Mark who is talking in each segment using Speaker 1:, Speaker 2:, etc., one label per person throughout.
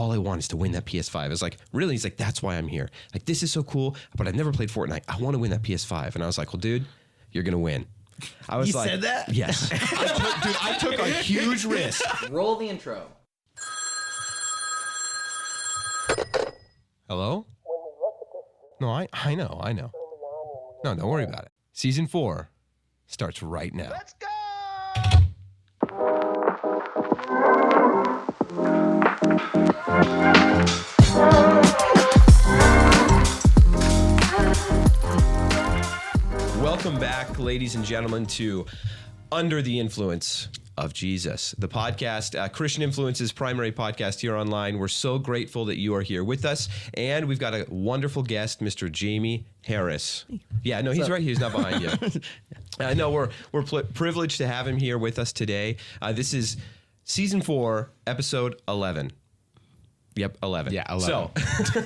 Speaker 1: all I want is to win that PS5. I was like, really? He's like, that's why I'm here. Like, this is so cool, but I've never played Fortnite. I want to win that PS5. And I was like, well, dude, you're going to win. I was
Speaker 2: said that?
Speaker 1: Yes. I took a huge risk.
Speaker 3: Roll the intro.
Speaker 1: Hello? No, I know. No, don't worry about it. Season 4 starts right now. Let's go! Welcome back, ladies and gentlemen, to Under the Influence of Jesus, the podcast, Christian Influence's primary podcast here online. We're so grateful that you are here with us, and we've got a wonderful guest, Mr. Jamie Harris. Yeah, no, he's right here. He's not behind you. No, we're privileged to have him here with us today. This is Season 4, Episode 11. Yep, 11.
Speaker 2: Yeah, 11.
Speaker 1: So,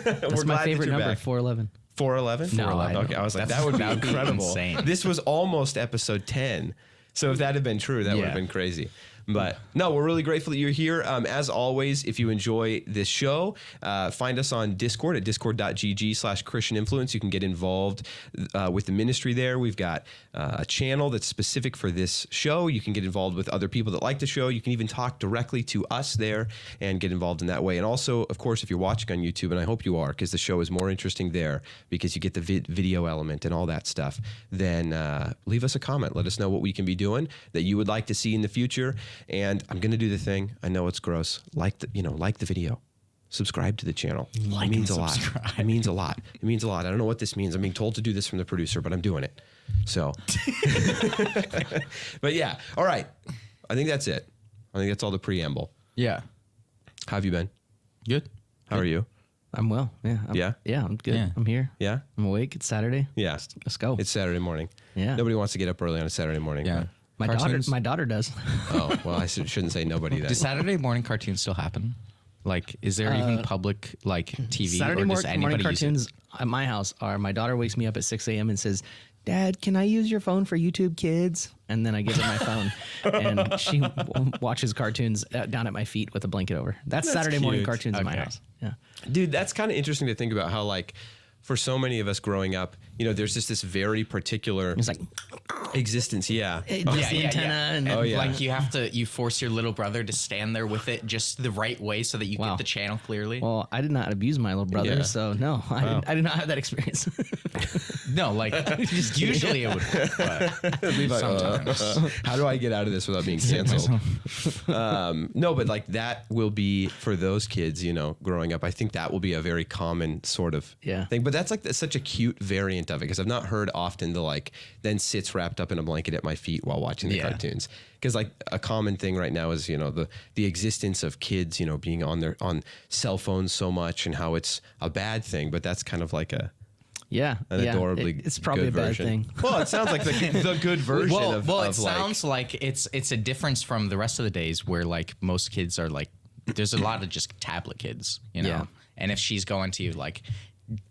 Speaker 4: That's my favorite number, 411.
Speaker 1: 411?
Speaker 4: No, 411.
Speaker 1: Okay, I was like, that would be incredible.
Speaker 2: Insane.
Speaker 1: This was almost episode 10. So if that had been true, that would have been crazy. But no, we're really grateful that you're here. As always, if you enjoy this show, find us on Discord at discord.gg/Christian Influence. You can get involved with the ministry there. We've got a channel that's specific for this show. You can get involved with other people that like the show. You can even talk directly to us there and get involved in that way. And also, of course, if you're watching on YouTube, and I hope you are, because the show is more interesting there because you get the video element and all that stuff, then leave us a comment. Let us know what we can be doing that you would like to see in the future. And I'm going to do the thing. I know it's gross. Like the video. Subscribe to the channel. It means a lot. It means a lot. It means a lot. I don't know what this means. I'm being told to do this from the producer, but I'm doing it. So, but yeah. All right. I think that's it. I think that's all the preamble.
Speaker 2: Yeah.
Speaker 1: How have you been?
Speaker 2: Good.
Speaker 1: How are you?
Speaker 4: I'm well. Yeah. I'm good.
Speaker 2: Yeah.
Speaker 4: I'm here.
Speaker 1: Yeah?
Speaker 4: I'm awake. It's Saturday.
Speaker 1: Yeah.
Speaker 4: Let's go.
Speaker 1: It's Saturday morning.
Speaker 4: Yeah.
Speaker 1: Nobody wants to get up early on a Saturday morning.
Speaker 2: Yeah.
Speaker 4: My daughter does.
Speaker 1: Oh, well, I shouldn't say nobody then.
Speaker 2: Do Saturday morning cartoons still happen? Like, is there even public, like, TV?
Speaker 4: Saturday
Speaker 2: or does anybody
Speaker 4: morning
Speaker 2: use it?
Speaker 4: cartoons at my house are my daughter wakes me up at 6 a.m. and says, Dad, can I use your phone for YouTube Kids? And then I give her my phone, and she watches cartoons down at my feet with a blanket over. That's Saturday morning
Speaker 1: cute.
Speaker 4: cartoons at my
Speaker 2: Okay.
Speaker 4: house. Yeah.
Speaker 1: Dude, that's kind of interesting to think about how, like, for so many of us growing up, there's just this very particular
Speaker 4: It's like
Speaker 1: existence. Yeah.
Speaker 4: just the antenna and
Speaker 1: Oh, yeah.
Speaker 3: Like you force your little brother to stand there with it just the right way so that you
Speaker 4: Wow.
Speaker 3: get the channel clearly.
Speaker 4: well, I did not abuse my little brother,
Speaker 1: Yeah.
Speaker 4: so no, I did not have that experience.
Speaker 3: No, like usually it would work, but
Speaker 1: Levi,
Speaker 3: sometimes.
Speaker 1: how do I get out of this without being canceled? No, but like that will be for those kids, growing up. I think that will be a very common sort of thing. But that's like such a cute variant of it because I've not heard often the then sits wrapped up in a blanket at my feet while watching the cartoons. Because like a common thing right now is the existence of kids being on cell phones so much and how it's a bad thing. But that's kind of like an adorably
Speaker 4: it's probably
Speaker 1: good
Speaker 4: a bad
Speaker 1: version.
Speaker 4: thing.
Speaker 1: Well, it sounds like the good version of
Speaker 3: it sounds like it's a difference from the rest of the days where like most kids are like there's a lot of just tablet kids,
Speaker 4: Yeah.
Speaker 3: And if she's going to like,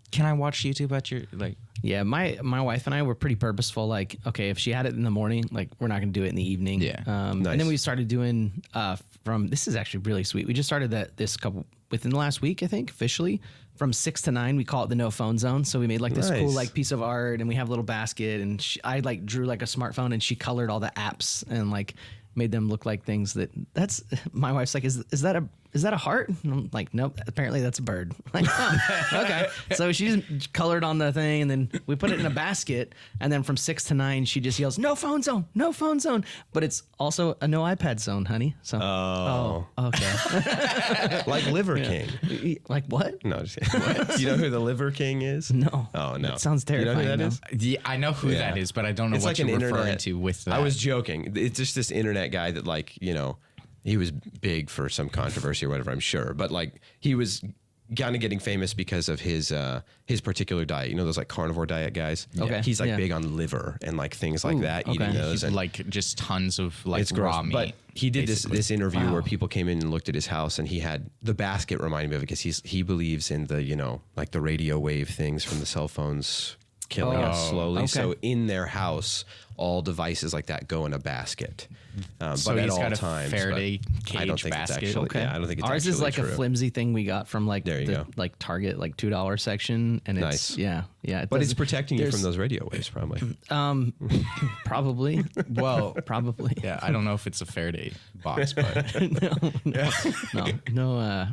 Speaker 3: can I watch YouTube at your like?
Speaker 4: Yeah, my wife and I were pretty purposeful. Like, okay, if she had it in the morning, like we're not going to do it in the evening.
Speaker 3: Yeah.
Speaker 4: And then we started doing this is actually really sweet. We just started within the last week, I think, officially from 6 to 9. We call it the no phone zone. So we made like this cool like piece of art, and we have a little basket. And I like drew like a smartphone, and she colored all the apps and like made them look like things that's my wife's like, is that a heart? And I'm like, nope, apparently that's a bird. Like, oh, okay. So she just colored on the thing, and then we put it in a basket, and then from 6 to 9 she just yells, no phone zone, no phone zone. But it's also a no iPad zone, honey. So
Speaker 1: okay. Like Liver King.
Speaker 4: Like what?
Speaker 1: No, just kidding. What? Do you know who the Liver King is?
Speaker 4: No.
Speaker 1: Oh, no.
Speaker 4: That sounds terrifying.
Speaker 1: You know who that is?
Speaker 3: Yeah, I know who that is, but I don't know
Speaker 1: It's
Speaker 3: what
Speaker 1: like
Speaker 3: you're
Speaker 1: an
Speaker 3: referring
Speaker 1: internet
Speaker 3: to with that.
Speaker 1: I was joking. It's just this internet guy that he was big for some controversy or whatever, I'm sure. But like he was kind of getting famous because of his particular diet. Those like carnivore diet guys.
Speaker 4: Okay.
Speaker 1: He's like
Speaker 4: Yeah.
Speaker 1: big on liver and like things like that, eating
Speaker 4: okay.
Speaker 1: those.
Speaker 3: He's
Speaker 1: And
Speaker 3: like just tons of like
Speaker 1: it's gross.
Speaker 3: raw meat.
Speaker 1: But he did this interview
Speaker 4: Wow.
Speaker 1: where people came in and looked at his house, and he had the basket reminding me of it because he believes in the like the radio wave things from the cell phones. killing us slowly.
Speaker 4: okay.
Speaker 1: So in their house, all devices like that go in a basket.
Speaker 3: So
Speaker 1: but at
Speaker 3: he's
Speaker 1: all
Speaker 3: got a
Speaker 1: times,
Speaker 3: Faraday
Speaker 1: I don't
Speaker 3: cage
Speaker 1: think
Speaker 3: basket.
Speaker 1: It's actually,
Speaker 4: Okay.
Speaker 1: Yeah, I don't think it's
Speaker 4: Ours is
Speaker 1: actually
Speaker 4: like
Speaker 1: true.
Speaker 4: a flimsy thing we got from like
Speaker 1: There you go.
Speaker 4: like Target, like $2 section, and
Speaker 1: Nice.
Speaker 4: it's yeah. It
Speaker 1: But it's
Speaker 4: doesn't-
Speaker 1: protecting you from
Speaker 4: there's-
Speaker 1: those radio waves, probably.
Speaker 4: Probably.
Speaker 3: Well,
Speaker 4: Probably.
Speaker 3: yeah, I don't know if it's a Faraday box, but
Speaker 4: No.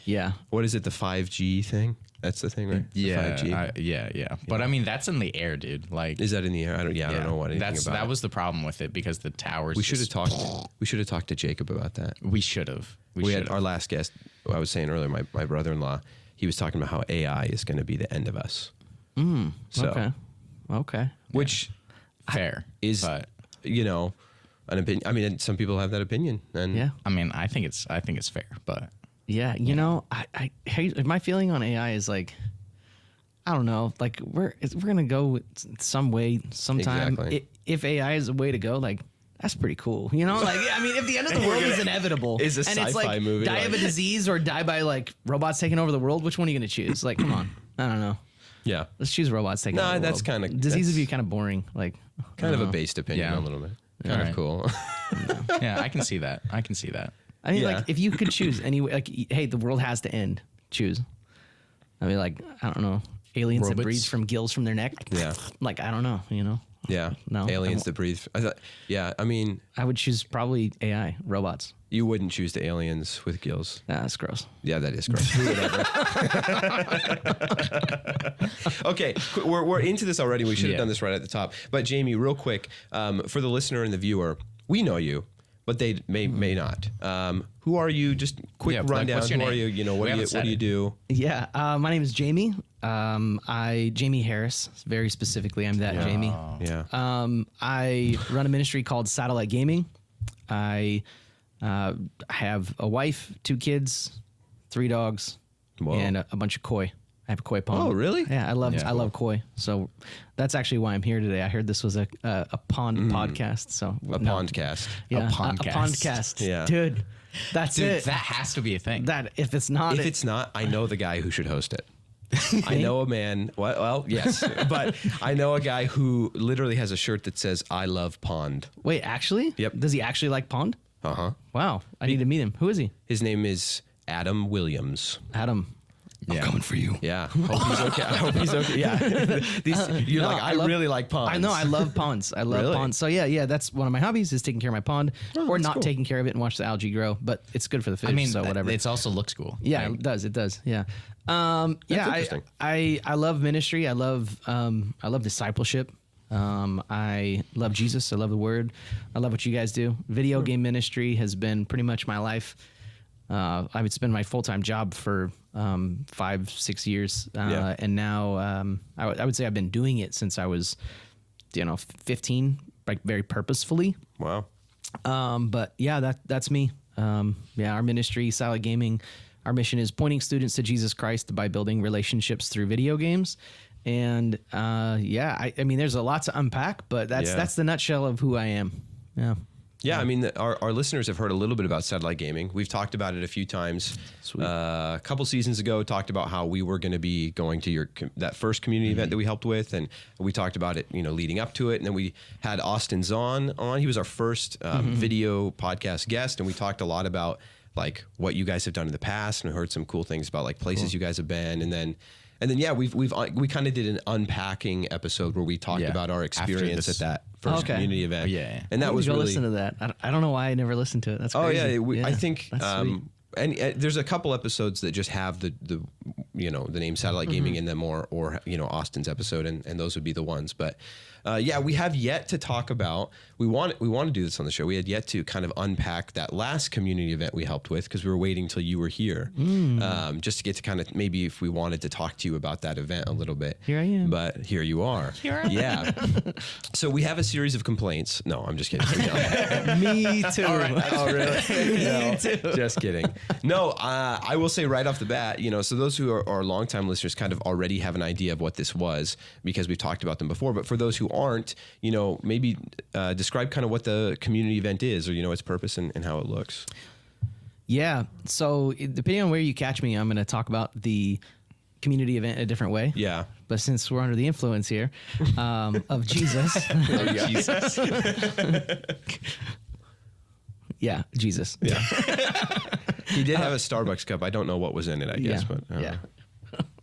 Speaker 4: Yeah.
Speaker 1: What is it? The 5G thing? That's the thing, right? The
Speaker 3: yeah,
Speaker 1: 5G.
Speaker 3: yeah. But I mean, that's in the air, dude. Like,
Speaker 1: Is that in the air? I don't know what anything
Speaker 3: that's
Speaker 1: about
Speaker 3: that
Speaker 1: it.
Speaker 3: was the problem with it because the towers.
Speaker 1: We should have talked. We should have talked to Jacob about that.
Speaker 3: We should have.
Speaker 1: We had our last guest. I was saying earlier, my brother-in-law. He was talking about how AI is going to be the end of us. So,
Speaker 4: Okay.
Speaker 1: which
Speaker 3: fair
Speaker 1: is,
Speaker 3: but
Speaker 1: an opinion. I mean, some people have that opinion, and
Speaker 4: Yeah.
Speaker 3: I mean, I think it's fair, but
Speaker 4: Yeah. I my feeling on AI is like, I don't know. Like we're gonna go some way sometime.
Speaker 1: Exactly.
Speaker 4: If AI is a way to go, like that's pretty cool. Like I mean, if the end of the world is inevitable,
Speaker 1: Is a
Speaker 4: and it's
Speaker 1: sci-fi
Speaker 4: like
Speaker 1: movie,
Speaker 4: die of a
Speaker 1: like-
Speaker 4: disease or die by like robots taking over the world, which one are you gonna choose? Like, come on, I don't know.
Speaker 1: yeah,
Speaker 4: Let's choose robots taking over the
Speaker 1: that's
Speaker 4: world.
Speaker 1: kinda-
Speaker 4: disease would be
Speaker 1: that's-
Speaker 4: kind of boring. Like
Speaker 1: kind of a based opinion,
Speaker 3: Yeah.
Speaker 1: a little bit. Kind of
Speaker 3: Alright.
Speaker 1: cool.
Speaker 3: yeah, I can see that. I can see that.
Speaker 4: I mean,
Speaker 1: Yeah.
Speaker 4: like if you could choose anyway, like hey, the world has to end. Choose. I mean, like I don't know, aliens that
Speaker 3: Robots?
Speaker 4: breathe from gills from their neck.
Speaker 1: Yeah.
Speaker 4: Like I don't know,
Speaker 1: Yeah,
Speaker 4: No,
Speaker 1: aliens
Speaker 4: I
Speaker 1: that breathe. I thought, yeah, I mean,
Speaker 4: I would choose probably AI, robots.
Speaker 1: you wouldn't choose the aliens with gills.
Speaker 4: Nah, that's gross.
Speaker 1: Yeah, that is gross. Who would ever? Okay, we're into this already. We should have
Speaker 3: Yeah.
Speaker 1: done this right at the top. But Jamie, real quick, for the listener and the viewer, we know you, but they may not. Who are you? Just quick
Speaker 3: Yeah, like,
Speaker 1: rundown.
Speaker 3: what's your
Speaker 1: Who are
Speaker 3: name?
Speaker 1: you?
Speaker 3: We
Speaker 1: What
Speaker 3: haven't
Speaker 1: do
Speaker 3: said
Speaker 1: you
Speaker 3: it.
Speaker 1: do?
Speaker 4: Yeah, my name is Jamie. Jamie Harris. Very specifically, I'm that Jamie.
Speaker 1: Yeah.
Speaker 4: I run a ministry called Satellite Gaming. I have a wife, 2 kids, 3 dogs,
Speaker 1: Whoa.
Speaker 4: and a bunch of koi. I have a koi pond.
Speaker 1: Oh, really?
Speaker 4: Yeah, I love
Speaker 3: Yeah.
Speaker 4: koi. So that's actually why I'm here today. I heard this was a pond podcast. So
Speaker 1: A pondcast.
Speaker 4: yeah, a
Speaker 3: pondcast.
Speaker 4: pondcast.
Speaker 1: Yeah.
Speaker 4: Dude, that's
Speaker 3: Dude,
Speaker 4: it.
Speaker 3: that has to be a thing.
Speaker 4: That if it's not,
Speaker 1: If it's not, I know the guy who should host it. I know a man. Well, yes, but I know a guy who literally has a shirt that says "I love pond."
Speaker 4: wait, actually,
Speaker 1: Yep.
Speaker 4: Does he actually like pond?
Speaker 1: Uh huh.
Speaker 4: Wow, I need to meet him. Who is he?
Speaker 1: His name is Adam Williams.
Speaker 4: Adam.
Speaker 3: Yeah.
Speaker 4: I'm coming for you.
Speaker 1: Yeah. Hope he's okay. I hope he's okay. Yeah. You're
Speaker 4: No,
Speaker 1: like, I
Speaker 4: love-
Speaker 1: really like ponds.
Speaker 4: I know, I love ponds. I love
Speaker 1: Really?
Speaker 4: ponds. So yeah, that's one of my hobbies is taking care of my pond, or
Speaker 1: that's
Speaker 4: not
Speaker 1: cool.
Speaker 4: taking care of it and watch the algae grow. But it's good for the fish.
Speaker 3: I mean,
Speaker 4: so whatever.
Speaker 3: It also looks cool.
Speaker 4: Yeah,
Speaker 3: Like,
Speaker 4: it does. Yeah. Yeah,
Speaker 1: interesting.
Speaker 4: I love ministry. I love discipleship. I love Jesus. I love the word. I love what you guys do. Video game ministry has been pretty much my life. I would spend my full-time job for 5-6 years.
Speaker 1: Yeah.
Speaker 4: And now I would say I've been doing it since I was, 15, like very purposefully.
Speaker 1: Wow.
Speaker 4: But yeah, that's me. Our ministry, Silent Gaming, our mission is pointing students to Jesus Christ by building relationships through video games. And I mean, there's a lot to unpack, but that's the nutshell of who I am. Yeah.
Speaker 1: Yeah, I mean, our listeners have heard a little bit about satellite gaming. We've talked about it a few times. A couple seasons ago, talked about how we were going to be going to that first community event that we helped with, and we talked about it, leading up to it. And then we had Austin Zahn on. He was our first video podcast guest, and we talked a lot about like what you guys have done in the past, and we heard some cool things about like places you guys have been, and then yeah, we kind of did an unpacking episode where we talked
Speaker 3: Yeah.
Speaker 1: about our experience
Speaker 3: this-
Speaker 1: at that first
Speaker 4: Okay.
Speaker 1: community event.
Speaker 3: Yeah.
Speaker 1: and that
Speaker 4: I need
Speaker 1: was
Speaker 4: to go
Speaker 1: really
Speaker 4: listen to that. I don't know why I never listened to it. That's
Speaker 1: Oh
Speaker 4: crazy.
Speaker 1: yeah, I think
Speaker 4: that's sweet.
Speaker 1: and there's a couple episodes that just have the the name satellite gaming in them or Austin's episode, and those would be the ones. But we have yet to talk about. We want to do this on the show. We had yet to kind of unpack that last community event we helped with because we were waiting till you were here, just to get to kind of maybe if we wanted to talk to you about that event a little bit.
Speaker 4: Here I am.
Speaker 1: But here you are. Yeah. So we have a series of complaints. No, I'm just kidding. No.
Speaker 4: Me too.
Speaker 1: Oh, really? No, just kidding. No, I will say right off the bat, so those who are longtime listeners kind of already have an idea of what this was because we've talked about them before. But for those who aren't, maybe describe kind of what the community event is or, its purpose and how it looks.
Speaker 4: Yeah. So depending on where you catch me, I'm going to talk about the community event a different way.
Speaker 1: Yeah.
Speaker 4: But since we're under the influence here of Jesus.
Speaker 3: Jesus.
Speaker 4: Yeah, Jesus.
Speaker 1: Yeah. He did have a Starbucks cup. I don't know what was in it, I guess. But
Speaker 4: yeah.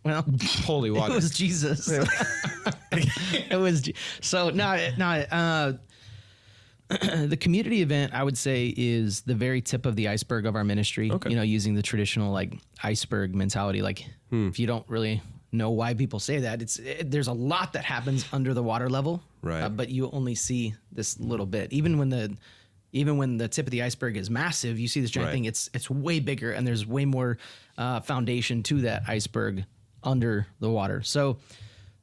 Speaker 4: Well,
Speaker 1: holy water.
Speaker 4: it was Jesus. It was. So no. The community event, I would say, is the very tip of the iceberg of our ministry.
Speaker 1: Okay.
Speaker 4: Using the traditional like iceberg mentality. Like, if you don't really know why people say that, there's a lot that happens under the water level,
Speaker 1: right?
Speaker 4: But you only see this little bit. Even when the tip of the iceberg is massive, you see this giant thing. It's way bigger, and there's way more foundation to that iceberg under the water. So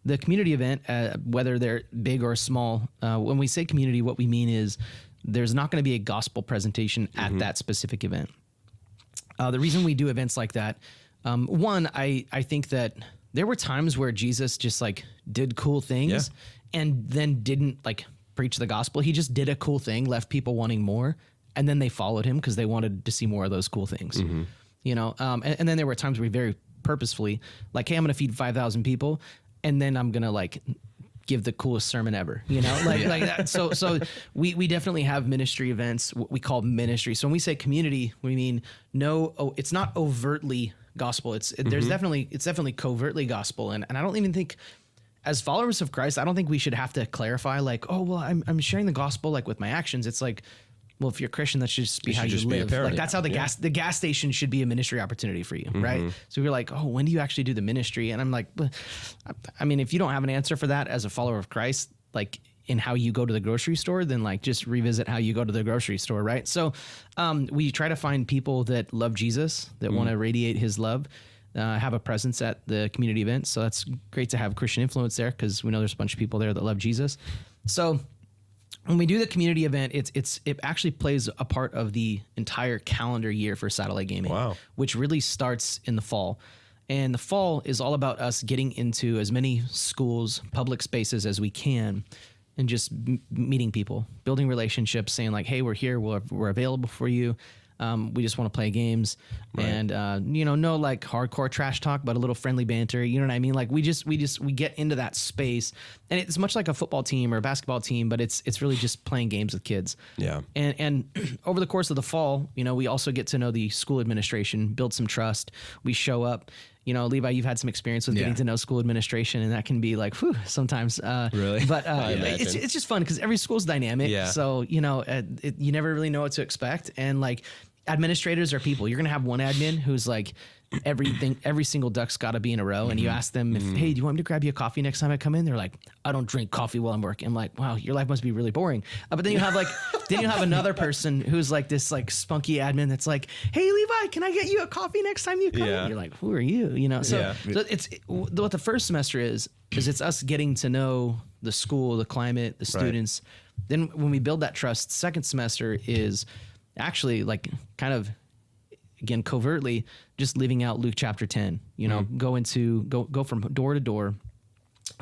Speaker 4: the community event, whether they're big or small, when we say community, what we mean is there's not going to be a gospel presentation at that specific event. The reason we do events like that, one, I think that there were times where Jesus just like did cool things and then didn't like preach the gospel. He just did a cool thing, left people wanting more, and then they followed him because they wanted to see more of those cool things. And then there were times where we very purposefully like, hey, I'm going to feed 5,000 people, and then I'm going to like give the coolest sermon ever, like that. So we definitely have ministry events, what we call ministry. So when we say community, we mean it's not overtly gospel. It's definitely covertly gospel. And I don't even think, as followers of Christ, I don't think we should have to clarify like, oh, well, I'm sharing the gospel like with my actions. It's like, well, if you're a Christian, that should just be how you live. Like that's how the gas station should be a ministry opportunity for you, right? So we're like, oh, when do you actually do the ministry? And I'm like, I mean, if you don't have an answer for that as a follower of Christ, like in how you go to the grocery store, then like just revisit how you go to the grocery store, right? So we try to find people that love Jesus, that want to radiate his love, have a presence at the community event. So that's great to have Christian influence there because we know there's a bunch of people there that love Jesus. So when we do the community event, it actually plays a part of the entire calendar year for satellite gaming, which really starts in the fall. And the fall is all about us getting into as many schools, public spaces as we can, and just meeting people, building relationships, saying like, hey, we're here, we're available for you. We just want to play games and, no like hardcore trash talk, but a little friendly banter. You know what I mean? Like we get into that space, and it's much like a football team or a basketball team, but it's really just playing games with kids. Yeah. And over the course of the fall, we also get to know the school administration, build some trust. We show up. Levi, you've had some experience with getting to know school administration, and that can be like, whew, sometimes. Really? But it's just fun because every school's dynamic. Yeah. So, you never really know what to expect. And like administrators are people. You're going to have one admin who's like, every single duck's got to be in a row. And you ask them, hey, do you want me to grab you a coffee next time I come in? They're like, I don't drink coffee while I'm working. I'm like, wow, your life must be really boring. But then you have another person who's like this like spunky admin that's like, hey, Levi, can I get you a coffee next time you come in? You're like, who are you? So it's what the first semester is it's us getting to know the school, the climate, the students. Then when we build that trust, second semester is actually like kind of, again, covertly just living out Luke chapter 10, go from door to door,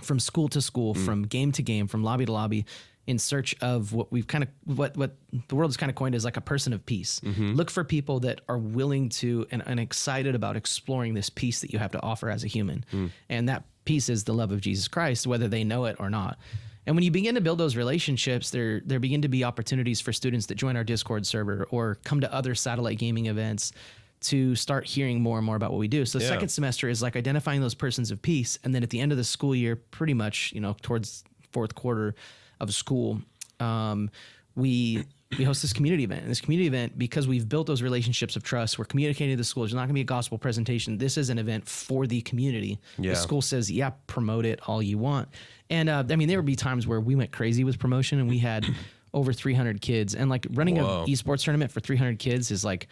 Speaker 4: from school to school, from game to game, from lobby to lobby, in search of what we've what the world has kind of coined as like a person of peace. Look for people that are willing to and excited about exploring this peace that you have to offer as a human. And that peace is the love of Jesus Christ, whether they know it or not. And when you begin to build those relationships, there begin to be opportunities for students that join our Discord server or come to other satellite gaming events to start hearing more and more about what we do. So the second semester is like identifying those persons of peace. And then at the end of the school year, pretty much, towards fourth quarter of school, we host this community event. And this community event, because we've built those relationships of trust, we're communicating to the school. There's not going to be a gospel presentation. This is an event for the community. The school says, promote it all you want. And there would be times where we went crazy with promotion, and we had over 300 kids. And like running an esports tournament for 300 kids is like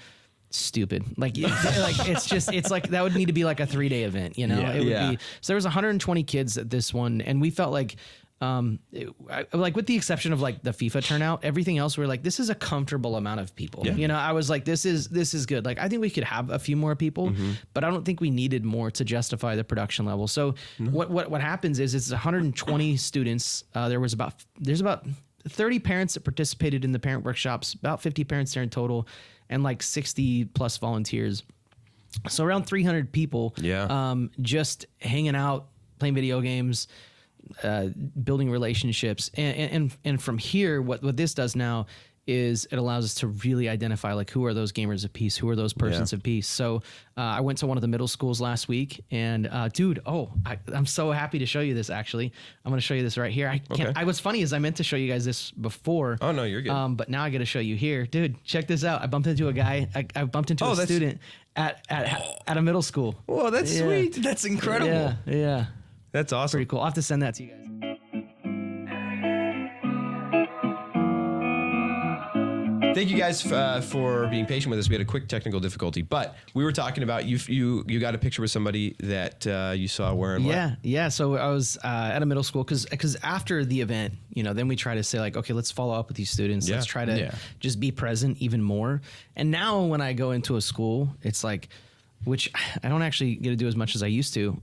Speaker 4: stupid. Like it's like that would need to be like a 3-day event. It would be. So there was 120 kids at this one, and we felt like. Like with the exception of like the FIFA turnout, everything else we're like, this is a comfortable amount of people. I was like, this is good. Like I think we could have a few more people, but I don't think we needed more to justify the production level. So what happens is it's 120 students. There's about 30 parents that participated in the parent workshops, about 50 parents there in total, and like 60 plus volunteers. So around 300 people, just hanging out, playing video games, building relationships. And from here, what this does now is it allows us to really identify like who are those gamers of peace, who are those persons of peace. So I went to one of the middle schools last week, and dude, I'm so happy to show you this. Actually, I'm going to show you this right here. What's funny is I meant to show you guys this before.
Speaker 1: Oh no, you're good.
Speaker 4: But now I got to show you here, dude. Check this out. I bumped into a guy. I bumped into a student at a middle school.
Speaker 1: Whoa, that's sweet.
Speaker 3: That's incredible.
Speaker 4: Yeah.
Speaker 1: That's awesome.
Speaker 4: Pretty cool. I'll have to send that to you guys.
Speaker 1: Thank you guys for being patient with us. We had a quick technical difficulty, but we were talking about you got a picture with somebody that you saw wearing what?
Speaker 4: Yeah. So I was at a middle school because after the event, then we try to say like, okay, let's follow up with these students. Let's try to just be present even more. And now when I go into a school, it's like, which I don't actually get to do as much as I used to.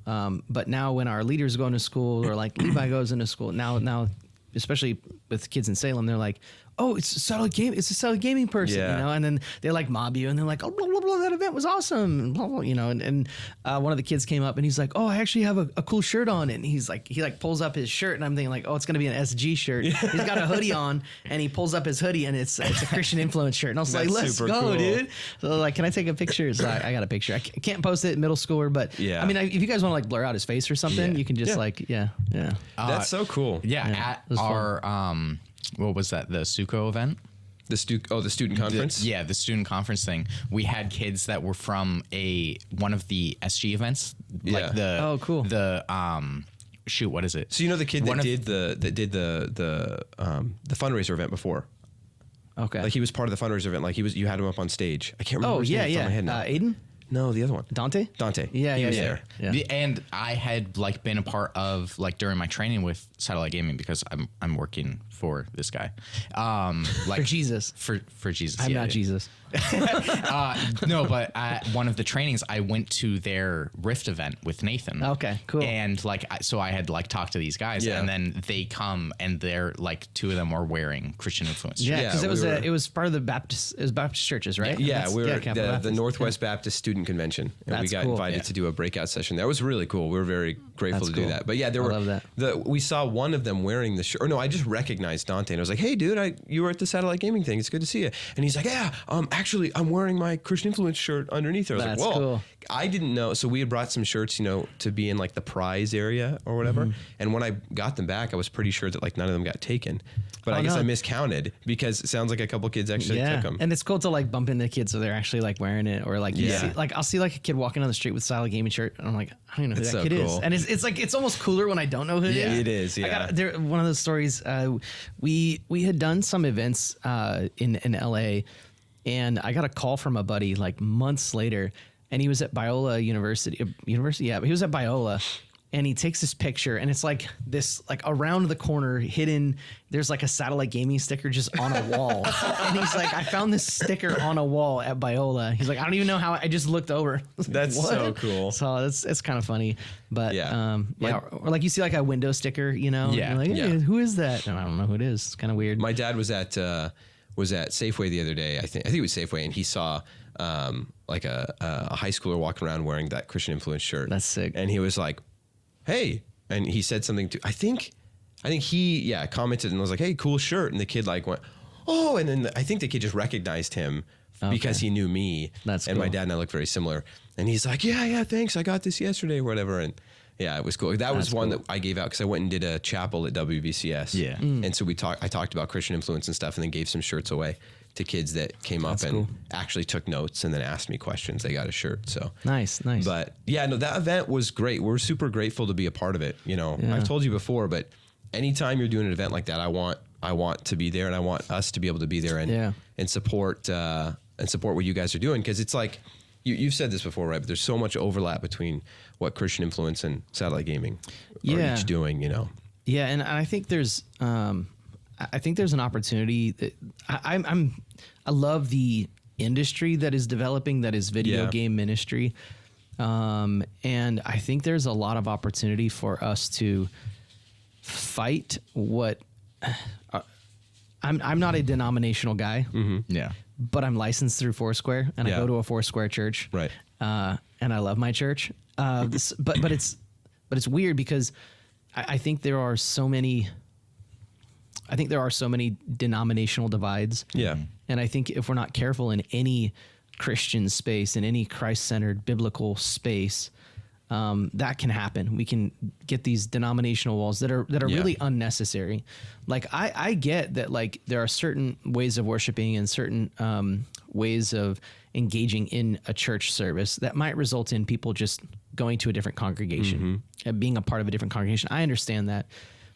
Speaker 4: But now when our leaders go into school or like Levi goes into school now, especially with kids in Salem, they're like, oh, it's a solid gaming person, and then they like mob you and they're like, oh, blah, blah, blah, that event was awesome, and blah, blah, and one of the kids came up and he's like, oh, I actually have a cool shirt on, and he pulls up his shirt, and I'm thinking like, oh, it's gonna be an SG shirt. He's got a hoodie on, and he pulls up his hoodie, and it's a Christian influence shirt, and I was like, let's go, cool. Dude. So like, can I take a picture? So I got a picture. I can't post it, middle schooler, but I mean, if you guys want to like blur out his face or something, you can just
Speaker 1: That's so cool.
Speaker 3: At our what was that? The Suco event?
Speaker 1: The student conference?
Speaker 3: The student conference thing. We had kids that were from one of the SG events. Like
Speaker 4: cool.
Speaker 3: Shoot, what is it?
Speaker 1: So the kid that did the fundraiser event before.
Speaker 4: Okay.
Speaker 1: Like he was part of the fundraiser event. Like you had him up on stage. I can't remember his name off the top of my head now.
Speaker 4: Aiden?
Speaker 1: No, the other one.
Speaker 4: Dante.
Speaker 1: Yeah, he was there.
Speaker 4: Yeah.
Speaker 3: And I had like been a part of like during my training with Satellite Gaming because I'm working for this guy. Like
Speaker 4: for Jesus.
Speaker 3: For Jesus.
Speaker 4: I'm not Jesus.
Speaker 3: No, but at one of the trainings, I went to their Rift event with Nathan.
Speaker 4: Okay, cool.
Speaker 3: And so I had like talked to these guys, and then they come and they're like, two of them are wearing Christian influence.
Speaker 4: Yeah, because it was part of the Baptist churches, right?
Speaker 1: Yeah, we were the Northwest Baptist Student Convention, and we got invited to do a breakout session. That was really cool. We were very grateful to do that. But I love that. We saw one of them wearing the shirt. Or no, I just recognized Dante, and I was like, "Hey, dude, you were at the Satellite Gaming thing. It's good to see you." And he's like, "Yeah, actually, I'm wearing my Christian influence shirt underneath." I was like, "Whoa!" Cool. I didn't know. So we had brought some shirts, to be in like the prize area or whatever. Mm-hmm. And when I got them back, I was pretty sure that like none of them got taken. But I guess I miscounted because it sounds like a couple kids actually took them.
Speaker 4: And it's cool to like bump into kids so they're actually like wearing it, or like I'll see like a kid walking on the street with a Satellite Gaming shirt, and I'm like, I don't even know who that kid is. And it's like it's almost cooler when I don't know who it is.
Speaker 1: It is. Yeah.
Speaker 4: One of those stories. We had done some events in LA, and I got a call from a buddy like months later, and he was at Biola University. Yeah, but he was at Biola, and he takes this picture, and it's like this, like around the corner, hidden. There's like a Satellite Gaming sticker just on a wall, and he's like, I found this sticker on a wall at Biola. He's like, I don't even know how. I just looked over.
Speaker 1: That's so cool.
Speaker 4: So it's kind of funny, but or like you see like a window sticker, Yeah. You're like, hey, who is that? And I don't know who it is. It's kind of weird.
Speaker 1: My dad was at Safeway the other day. I think it was Safeway, and he saw like a high schooler walking around wearing that Christian influence shirt.
Speaker 4: That's sick.
Speaker 1: And he was like, "Hey," and he said something to. I think he commented and was like, "Hey, cool shirt." And the kid like went, "Oh," and then I think the kid just recognized him because he knew me.
Speaker 4: That's
Speaker 1: and
Speaker 4: cool.
Speaker 1: my dad and I look very similar. And he's like, "Yeah, thanks. I got this yesterday or whatever." And yeah, it was cool. That was one that I gave out because I went and did a chapel at WVCS.
Speaker 3: Yeah.
Speaker 1: And so I talked about Christian influence and stuff, and then gave some shirts away to kids that came up and actually took notes and then asked me questions. They got a shirt. So
Speaker 4: nice.
Speaker 1: But that event was great. We're super grateful to be a part of it. I've told you before, but anytime you're doing an event like that, I want to be there, and I want us to be able to be there and support what you guys are doing, because it's like you've said this before, right? But there's so much overlap between what Christian influence and Satellite Gaming are each doing.
Speaker 4: Yeah, and I think there's an opportunity that I love the industry that is developing, that is video game ministry. And I think there's a lot of opportunity for us to fight what I'm not a denominational guy.
Speaker 1: Mm-hmm.
Speaker 3: Yeah.
Speaker 4: But I'm licensed through Foursquare, and I go to a Foursquare church.
Speaker 1: Right.
Speaker 4: and I love my church. But it's weird because I think there are so many. I think there are so many denominational divides.
Speaker 1: Yeah.
Speaker 4: And I think if we're not careful in any Christian space, in any Christ-centered biblical space, that can happen. We can get these denominational walls that are really unnecessary. Like I get that like there are certain ways of worshiping and certain ways of engaging in a church service that might result in people just going to a different congregation, being a part of a different congregation. I understand that.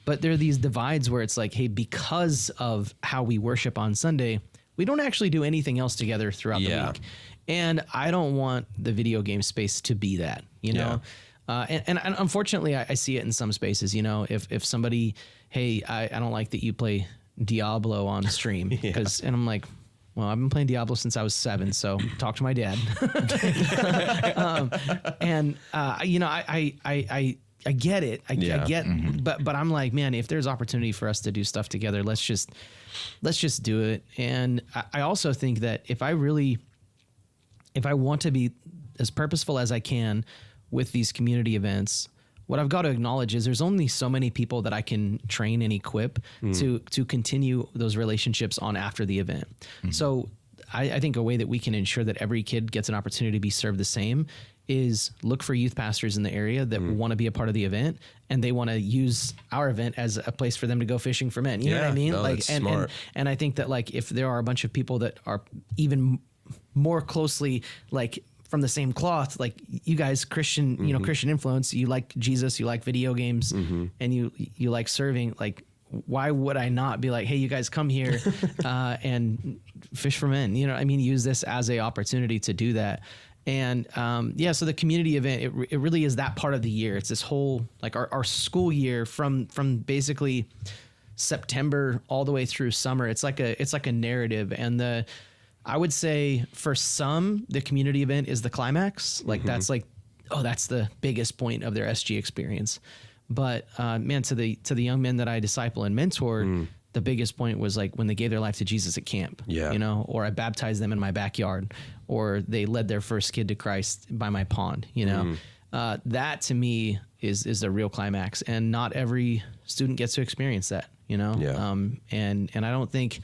Speaker 4: But there are these divides where it's like, hey, because of how we worship on Sunday, we don't actually do anything else together throughout the week. And I don't want the video game space to be that, you know? And unfortunately, I see it in some spaces, you know, if somebody, hey, I don't like that you play Diablo on stream. And I'm like, well, I've been playing Diablo since I was 7, so talk to my dad. You know, I get it. I get, but I'm like, man, if there's opportunity for us to do stuff together, let's just do it. And I also think that if I want to be as purposeful as I can with these community events, what I've got to acknowledge is there's only so many people that I can train and equip to continue those relationships on after the event. So I think a way that we can ensure that every kid gets an opportunity to be served the same is look for youth pastors in the area that want to be a part of the event, and they want to use our event as a place for them to go fishing for men. You know what I mean?
Speaker 1: No,
Speaker 4: like,
Speaker 1: that's smart.
Speaker 4: And I think that like if there are a bunch of people that are even more closely like from the same cloth, like you guys, Christian, you know, Christian influence, you like Jesus, you like video games, and you like serving, like, why would I not be like, hey, you guys come here and fish for men? You know, I mean, use this as a opportunity to do that. And so the community event, it really is that part of the year. It's this whole, like our school year from basically September all the way through summer. It's like a narrative. And I would say for some, the community event is the climax. Like that's like, oh, that's the biggest point of their SG experience. But man, to the young men that I disciple and mentor, the biggest point was like when they gave their life to Jesus at camp, you know, or I baptized them in my backyard, or they led their first kid to Christ by my pond, you know. That to me is the real climax, and not every student gets to experience that, you know. And I don't think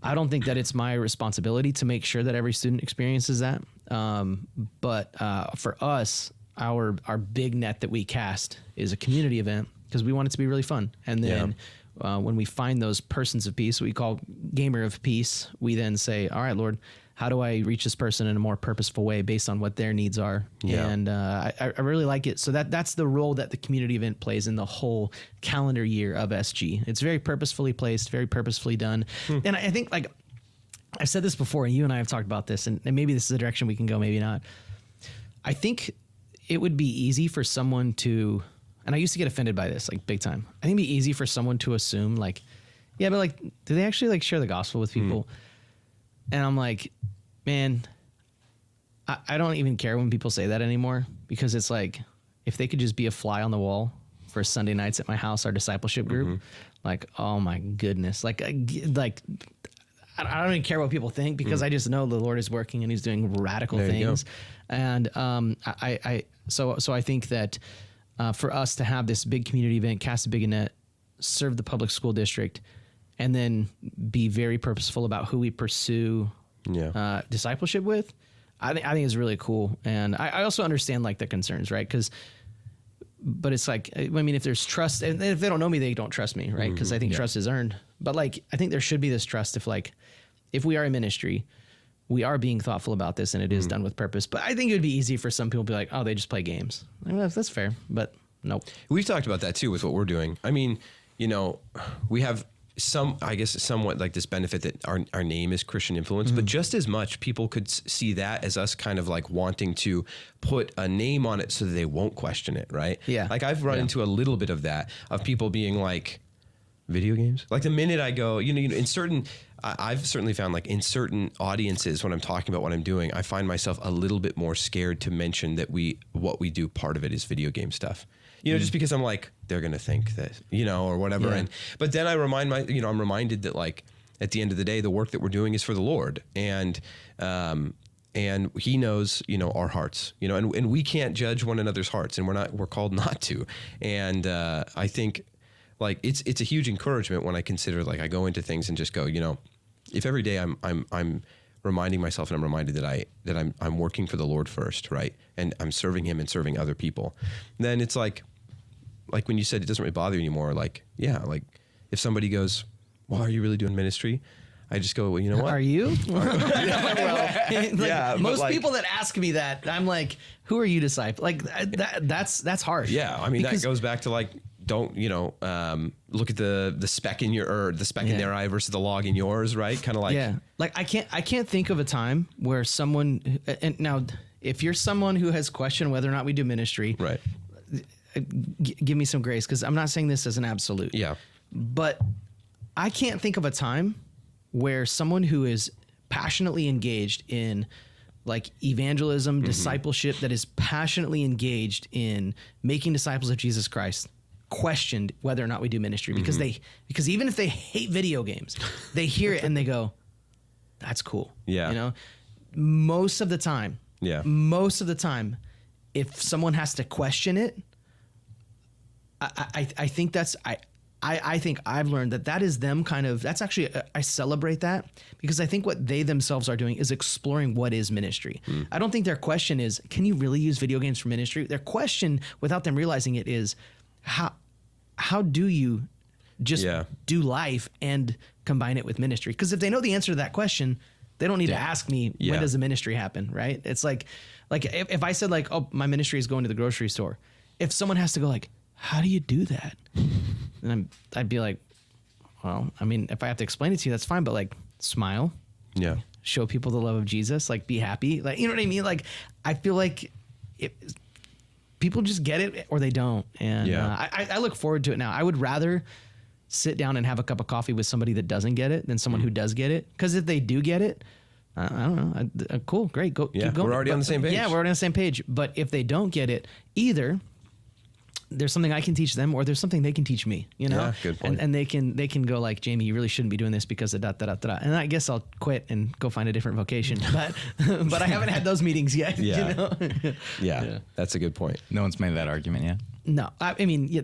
Speaker 4: that it's my responsibility to make sure that every student experiences that. But for us, our big net that we cast is a community event because we want it to be really fun. And then when we find those persons of peace, we call gamer of peace, we then say, all right, Lord, how do I reach this person in a more purposeful way based on what their needs are? And I really like it. So that's the role that the community event plays in the whole calendar year of SG. It's very purposefully placed, very purposefully done. And I think, like, I've said this before, and you and I have talked about this, and maybe this is the direction we can go, maybe not. I think it would be easy for someone to, and I used to get offended by this, like, big time. I think it'd be easy for someone to assume, like, yeah, but, like, do they actually, like, share the gospel with people? And I'm like, man, I don't even care when people say that anymore, because it's like, if they could just be a fly on the wall for Sunday nights at my house, our discipleship group, like, oh my goodness, like I don't even care what people think, because I just know the Lord is working and He's doing radical things. And so I think that for us to have this big community event, cast a big net, serve the public school district, and then be very purposeful about who we pursue discipleship with, I think is really cool. And I also understand, like, the concerns, right? But it's like, I mean, if there's trust, and if they don't know me, they don't trust me, right? Because I think trust is earned. But, like, I think there should be this trust if we are in ministry, we are being thoughtful about this, and it is done with purpose. But I think it would be easy for some people to be like, oh, they just play games. I mean, that's fair, but nope.
Speaker 1: We've talked about that too with what we're doing. I mean, you know, we have somewhat like this benefit that our name is Christian Influence, but just as much people could see that as us kind of like wanting to put a name on it so that they won't question it, right?
Speaker 4: Yeah.
Speaker 1: Like I've run into a little bit of that, of people being like, video games? Like the minute I go, you know, in certain, I've certainly found, like, in certain audiences when I'm talking about what I'm doing, I find myself a little bit more scared to mention that what we do, part of it is video game stuff. You know, just because I'm like, they're going to think that, you know, or whatever.
Speaker 4: Yeah.
Speaker 1: But then I'm reminded that, like, at the end of the day, the work that we're doing is for the Lord. And and he knows, our hearts, and we can't judge one another's hearts, and we're called not to. And I think like it's a huge encouragement when I consider, like, I go into things and just go, if every day I'm reminding myself and I'm reminded that I'm working for the Lord first, right? And I'm serving him and serving other people, then it's like when you said it doesn't really bother you anymore, like, yeah, like if somebody goes, well, are you really doing ministry? I just go, well, you know what?
Speaker 4: Are you? Most
Speaker 1: like,
Speaker 4: people that ask me that, I'm like, who are you disciple? Like that's harsh.
Speaker 1: Yeah. I mean, that goes back to like, don't, look at the speck in in their eye versus the log in yours, right? Kind of like,
Speaker 4: yeah. Like I can't think of a time where someone, and now if you're someone who has questioned whether or not we do ministry,
Speaker 1: right.
Speaker 4: Give me some grace, because I'm not saying this as an absolute.
Speaker 1: Yeah.
Speaker 4: But I can't think of a time where someone who is passionately engaged in like evangelism, discipleship, that is passionately engaged in making disciples of Jesus Christ, questioned whether or not we do ministry, because even if they hate video games, they hear it and they go, that's cool.
Speaker 1: Yeah.
Speaker 4: Most of the time, if someone has to question it, I think that's, I think I've learned that is them kind of, that's actually, I celebrate that, because I think what they themselves are doing is exploring what is ministry. I don't think their question is, can you really use video games for ministry? Their question, without them realizing it, is how do you just do life and combine it with ministry? Because if they know the answer to that question, they don't need to ask me, when does the ministry happen, right? It's like if I said, like, oh, my ministry is going to the grocery store, if someone has to go like, how do you do that? And I'd be like, well, I mean, if I have to explain it to you, that's fine, but like, smile.
Speaker 1: Yeah.
Speaker 4: Show people the love of Jesus, like, be happy. Like, you know what I mean? Like, I feel like people just get it or they don't. And I look forward to it now. I would rather sit down and have a cup of coffee with somebody that doesn't get it than someone who does get it. Because if they do get it, I don't know. Cool, great, keep going.
Speaker 1: We're already on the same page.
Speaker 4: Yeah, we're already on the same page. But if they don't get it, either there's something I can teach them, or there's something they can teach me,
Speaker 1: Yeah, good point.
Speaker 4: And they can go like, Jamie, you really shouldn't be doing this because of da da da da. And I guess I'll quit and go find a different vocation. But I haven't had those meetings yet.
Speaker 1: Yeah. Yeah, that's a good point.
Speaker 3: No one's made that argument yet.
Speaker 4: No, I mean,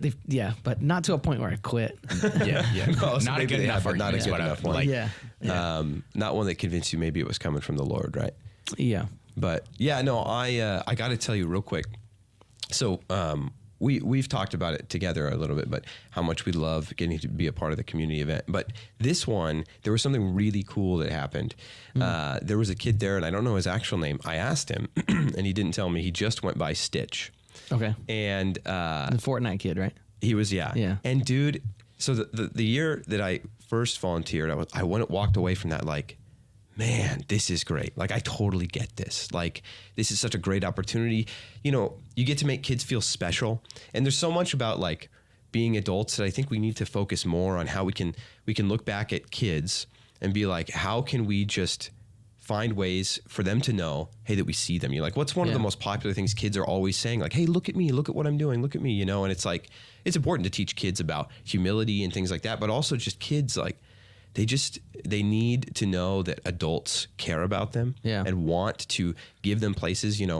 Speaker 4: but not to a point where I quit.
Speaker 3: Yeah.
Speaker 1: No, so
Speaker 3: not a good enough
Speaker 1: but not a
Speaker 3: argument.
Speaker 1: good enough one.
Speaker 4: Yeah.
Speaker 1: Not one that convinced you maybe it was coming from the Lord, right?
Speaker 4: Yeah.
Speaker 1: But yeah, no, I got to tell you real quick. So we've talked about it together a little bit, but how much we love getting to be a part of the community event. But this one, there was something really cool that happened. There was a kid there, and I don't know his actual name. I asked him, and he didn't tell me. He just went by Stitch.
Speaker 4: Okay.
Speaker 1: And
Speaker 4: the Fortnite kid, right?
Speaker 1: He was, yeah.
Speaker 4: Yeah.
Speaker 1: And dude, so the year that I first volunteered, I walked away from that like, man, this is great. Like, I totally get this. Like, this is such a great opportunity. You get to make kids feel special. And there's so much about like being adults that I think we need to focus more on how we can look back at kids and be like, how can we just find ways for them to know, hey, that we see them. You're like, what's one of the most popular things kids are always saying? Like, hey, look at me, look at what I'm doing, look at me, and it's like, it's important to teach kids about humility and things like that, but also just kids, like, they need to know that adults care about them and want to give them places, that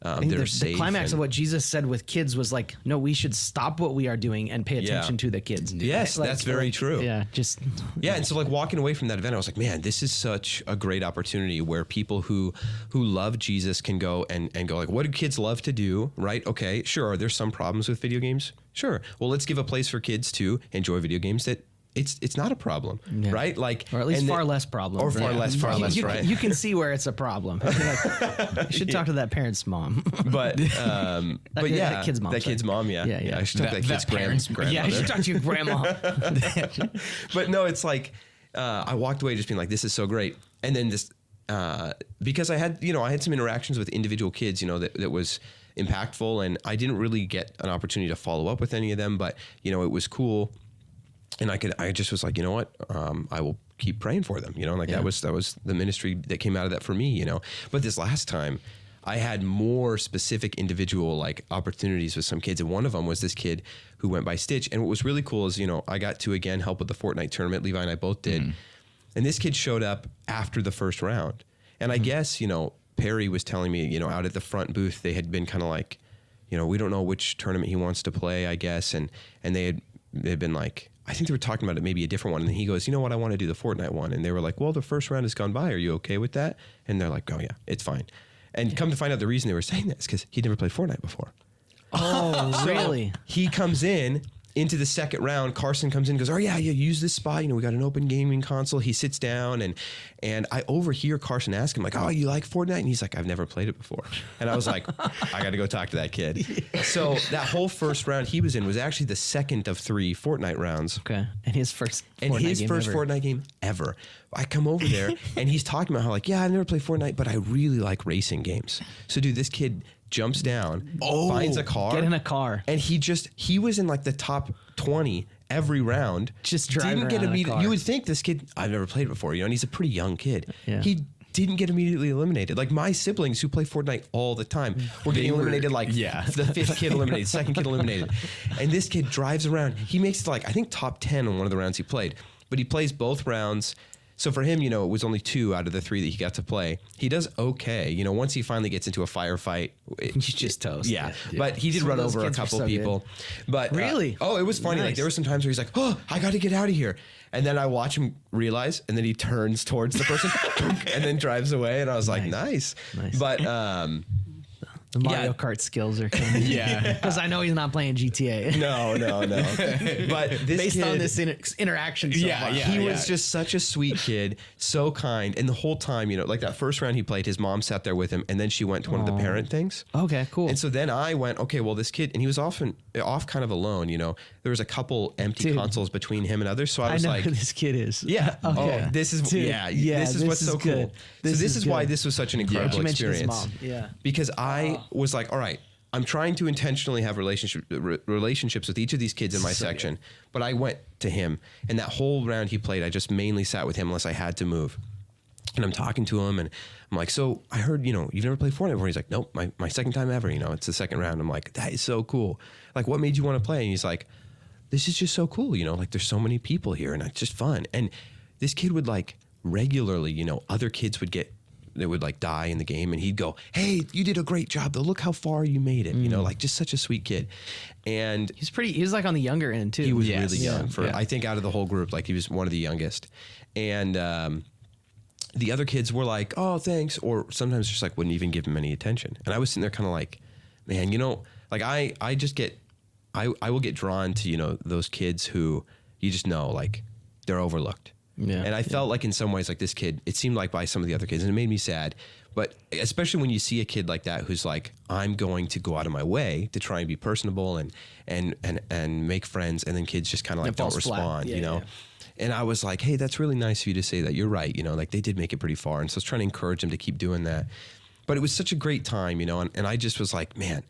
Speaker 1: are safe.
Speaker 4: The climax of what Jesus said with kids was like, no, we should stop what we are doing and pay attention to the kids.
Speaker 1: Yes, that's very true.
Speaker 4: Yeah,
Speaker 1: and so like walking away from that event, I was like, man, this is such a great opportunity where people who love Jesus can go and go like, what do kids love to do, right? Okay, sure. Are there some problems with video games? Sure. Well, let's give a place for kids to enjoy video games that it's not a problem, right? Like,
Speaker 4: or at least far less problem.
Speaker 1: Or far less, right?
Speaker 4: You can see where it's a problem. You should talk to that parent's mom.
Speaker 1: But
Speaker 4: that kid's mom.
Speaker 1: That kid's mom, yeah. I should talk to that kid's grandmother.
Speaker 4: Yeah, I should talk to your grandma.
Speaker 1: But no, it's like I walked away just being like, this is so great. And then this because I had some interactions with individual kids, that was impactful, and I didn't really get an opportunity to follow up with any of them, but it was cool. And I just was like, you know what? I will keep praying for them. That was the ministry that came out of that for me. But this last time, I had more specific individual like opportunities with some kids, and one of them was this kid who went by Stitch. And what was really cool is I got to again help with the Fortnite tournament. Levi and I both did, and this kid showed up after the first round. And I guess Perry was telling me, you know, out at the front booth, they had been kind of like, you know, we don't know which tournament he wants to play, I guess. And they'd been like, I think they were talking about it, maybe a different one. And he goes, you know what, I want to do the Fortnite one. And they were like, well, the first round has gone by. Are you okay with that? And they're like, oh yeah, it's fine. And come to find out the reason they were saying that is because he'd never played Fortnite before.
Speaker 4: Oh, really?
Speaker 1: He comes into the second round. Carson comes in and goes, oh yeah, use this spot. You know, we got an open gaming console. He sits down and I overhear Carson ask him like, oh, you like Fortnite? And he's like, I've never played it before. And I was like, I got to go talk to that kid. So that whole first round he was in was actually the second of 3 Fortnite rounds.
Speaker 4: Okay. And his first Fortnite
Speaker 1: game ever. I come over there and he's talking about how like, yeah, I've never played Fortnite, but I really like racing games. So dude, this kid jumps down, finds a car.
Speaker 4: Get in a car.
Speaker 1: And he was in like the top 20 every round.
Speaker 4: Just driving around in a car.
Speaker 1: You would think this kid, I've never played before, you know, and he's a pretty young kid.
Speaker 4: Yeah.
Speaker 1: He didn't get immediately eliminated. Like my siblings who play Fortnite all the time were getting eliminated like the 5th kid eliminated, 2nd kid eliminated. And this kid drives around. He makes it like, I think top 10 on one of the rounds he played. But he plays both rounds. So for him, you know, it was only 2 out of the 3 that he got to play. He does okay. You know, once he finally gets into a firefight,
Speaker 4: he's just toast.
Speaker 1: Yeah. But he did run over a couple people.
Speaker 4: Good.
Speaker 1: But
Speaker 4: really?
Speaker 1: It was funny.
Speaker 4: Nice.
Speaker 1: Like there were some times where he's like, oh, I got to get out of here. And then I watch him realize, and then he turns towards the person and then drives away. And I was like, nice. But
Speaker 4: the Mario Kart skills are coming.
Speaker 3: Yeah.
Speaker 4: Because I know he's not playing GTA.
Speaker 1: No. But this
Speaker 4: based
Speaker 1: kid,
Speaker 4: on this interaction so far.
Speaker 1: He was just such a sweet kid, so kind. And the whole time, you know, like that first round he played, his mom sat there with him, and then she went to one of the parent things.
Speaker 4: Okay, cool.
Speaker 1: And so then I went, okay, well, this kid, and he was off kind of alone, you know. There was a couple empty consoles between him and others. So I was like,
Speaker 4: who this kid is.
Speaker 1: Yeah.
Speaker 4: Okay.
Speaker 1: Oh, this is this is what's so cool. This is why this was such an incredible experience.
Speaker 4: His mom. Yeah.
Speaker 1: Because I was like, all right, I'm trying to intentionally have relationships with each of these kids in my section, but I went to him, and that whole round he played, I just mainly sat with him unless I had to move. And I'm talking to him, and I'm like, so I heard, you know, you've never played Fortnite before. He's like, nope, my second time ever, you know, it's the second round. I'm like, that is so cool. Like, what made you want to play? And he's like, this is just so cool, you know, like there's so many people here, and it's just fun. And this kid would like regularly, you know, other kids they would like die in the game, and he'd go, hey, you did a great job though. Look how far you made it. You know, like just such a sweet kid. And
Speaker 4: he was like on the younger end too.
Speaker 1: He was really young I think out of the whole group, like he was one of the youngest. And the other kids were like, oh, thanks. Or sometimes just like wouldn't even give him any attention. And I was sitting there kind of like, man, you know, like I will get drawn to, you know, those kids who you just know, like they're overlooked. Yeah. And I felt like in some ways like this kid, it seemed like by some of the other kids, and it made me sad. But especially when you see a kid like that who's like, I'm going to go out of my way to try and be personable and make friends, and then kids just kind of like don't respond, you know? Yeah. And I was like, hey, that's really nice of you to say that. You're right, you know, like they did make it pretty far. And so I was trying to encourage them to keep doing that. But it was such a great time, you know, and I just was like, man,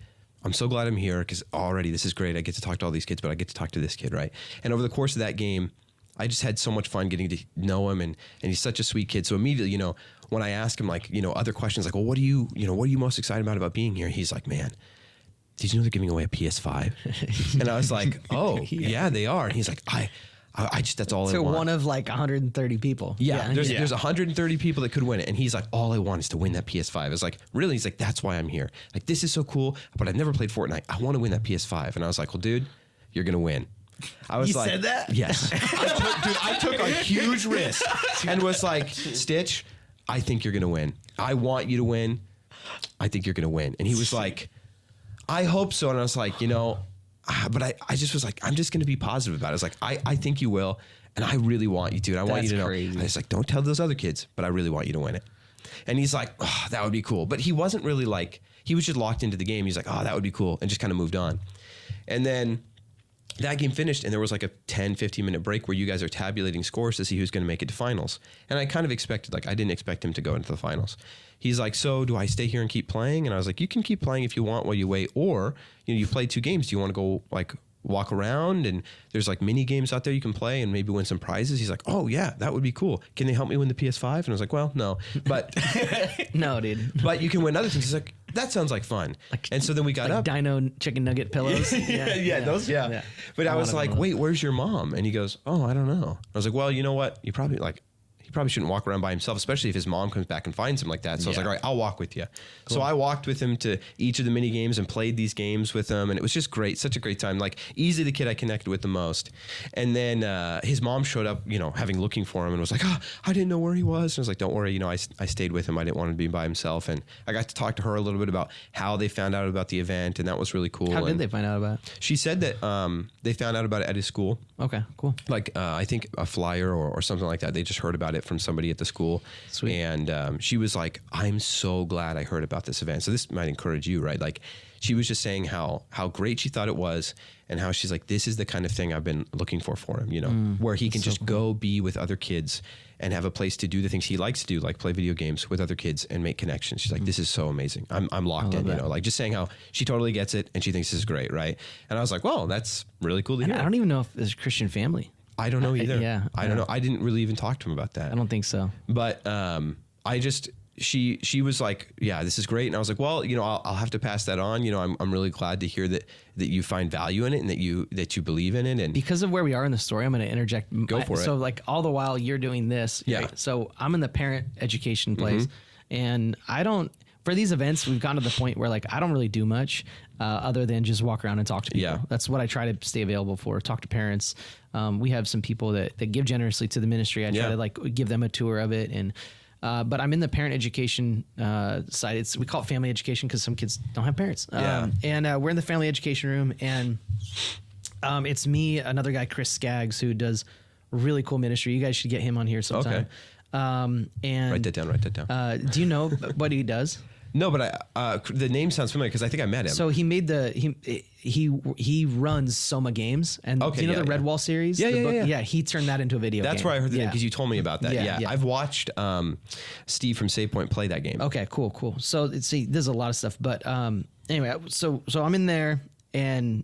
Speaker 1: I'm so glad I'm here because already this is great. I get to talk to all these kids, but I get to talk to this kid, right? And over the course of that game, I just had so much fun getting to know him, and he's such a sweet kid. So immediately, you know, when I ask him like, you know, other questions like, well, what are you most excited about being here? He's like, man, did you know they're giving away a PS5? And I was like, oh yeah, they are. And he's like, I just, that's all I want.
Speaker 4: So one of like 130 people.
Speaker 1: Yeah. There's 130 people that could win it. And he's like, all I want is to win that PS5. I was like, really? He's like, that's why I'm here. Like, this is so cool, but I've never played Fortnite. I want to win that PS5. And I was like, well, dude, you're going to win. I was
Speaker 4: said that?
Speaker 1: Yes. I took a huge risk and was like, Stitch, I think you're going to win. I want you to win. I think you're going to win. And he was like, I hope so. And I was like, you know, but I just was like, I'm just going to be positive about it. I was like, I think you will. And I really want you to. And I want you to know.
Speaker 4: Crazy.
Speaker 1: I was like, don't tell those other kids, but I really want you to win it. And he's like, oh, that would be cool. But he wasn't really like, he was just locked into the game. He's like, oh, that would be cool. And just kind of moved on. And then that game finished, and there was like a 10, 15-minute break where you guys are tabulating scores to see who's going to make it to finals. And I kind of expected, like, I didn't expect him to go into the finals. He's like, so do I stay here and keep playing? And I was like, you can keep playing if you want while you wait. Or, you know, you've played 2 games. Do you want to go, like, walk around? And there's, like, mini games out there you can play and maybe win some prizes. He's like, oh, yeah, that would be cool. Can they help me win the PS5? And I was like, well, no. But
Speaker 4: no, dude.
Speaker 1: But you can win other things. He's like, that sounds like fun. And so then we got up.
Speaker 4: Dino chicken nugget pillows.
Speaker 1: Those. But I was like, wait, where's your mom? And he goes, oh, I don't know. I was like, well, you know what? You probably like, he probably shouldn't walk around by himself, especially if his mom comes back and finds him like that. So I was like, all right, I'll walk with you. Cool. So I walked with him to each of the mini games and played these games with him. And it was just great. Such a great time. Like easily the kid I connected with the most. And then his mom showed up, having looking for him and was like, I didn't know where he was. And I was like, don't worry. I stayed with him. I didn't want him to be by himself. And I got to talk to her a little bit about how they found out about the event. And that was really cool.
Speaker 4: How did they find out about it?
Speaker 1: She said that they found out about it at his school.
Speaker 4: Okay, cool.
Speaker 1: Like I think a flyer or something like that. They just heard about it from somebody at the school.
Speaker 4: Sweet.
Speaker 1: And she was like, I'm so glad I heard about this event. So this might encourage you, right? Like she was just saying how great she thought it was and how she's like, this is the kind of thing I've been looking for him, where he can just go be with other kids and have a place to do the things he likes to do, like play video games with other kids and make connections. She's like, this is so amazing. I'm locked in, like just saying how she totally gets it and she thinks this is great, right? And I was like, well, that's really cool to hear.
Speaker 4: I don't even know if it's a Christian family.
Speaker 1: I don't know either. I don't know.
Speaker 4: Yeah.
Speaker 1: I didn't really even talk to him about that.
Speaker 4: I don't think so.
Speaker 1: But she was like, yeah, this is great. And I was like, well, I'll have to pass that on. I'm really glad to hear that you find value in it and that you believe in it. And
Speaker 4: because of where we are in the story, I'm going to interject.
Speaker 1: Go for it.
Speaker 4: So like all the while you're doing this.
Speaker 1: Yeah.
Speaker 4: Right? So I'm in the parent education place and for these events, we've gotten to the point where like, I don't really do much other than just walk around and talk to people.
Speaker 1: Yeah.
Speaker 4: That's what I try to stay available for. Talk to parents. We have some people that give generously to the ministry. I try to like give them a tour of it. And, but I'm in the parent education side. We call it family education because some kids don't have parents. And we're in the family education room, and it's me, another guy, Chris Skaggs, who does really cool ministry. You guys should get him on here sometime.
Speaker 1: Okay.
Speaker 4: And
Speaker 1: write that down.
Speaker 4: Do you know what he does?
Speaker 1: No, but the name sounds familiar because I think I met him.
Speaker 4: So he made he runs Soma Games, and do you know the Redwall series?
Speaker 1: Yeah.
Speaker 4: He turned that into a video game.
Speaker 1: That's where I heard the name because you told me about that. Yeah. I've watched Steve from Save Point play that game.
Speaker 4: Okay, cool. So there's a lot of stuff, but anyway, so I'm in there, and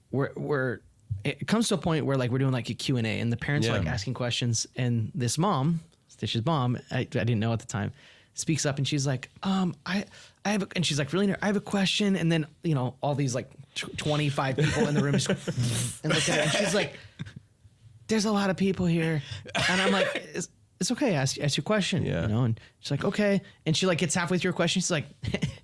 Speaker 4: we're it comes to a point where like we're doing like a Q&A, and the parents are like asking questions, and this mom, Stitch's mom, I didn't know at the time, speaks up and she's like, I have and she's like, really, I have a question. And then, all these like 25 people in the room just and look at it. And she's like, there's a lot of people here. And I'm like, it's okay. Ask your question, and she's like, okay. And she like gets halfway through her question. She's like,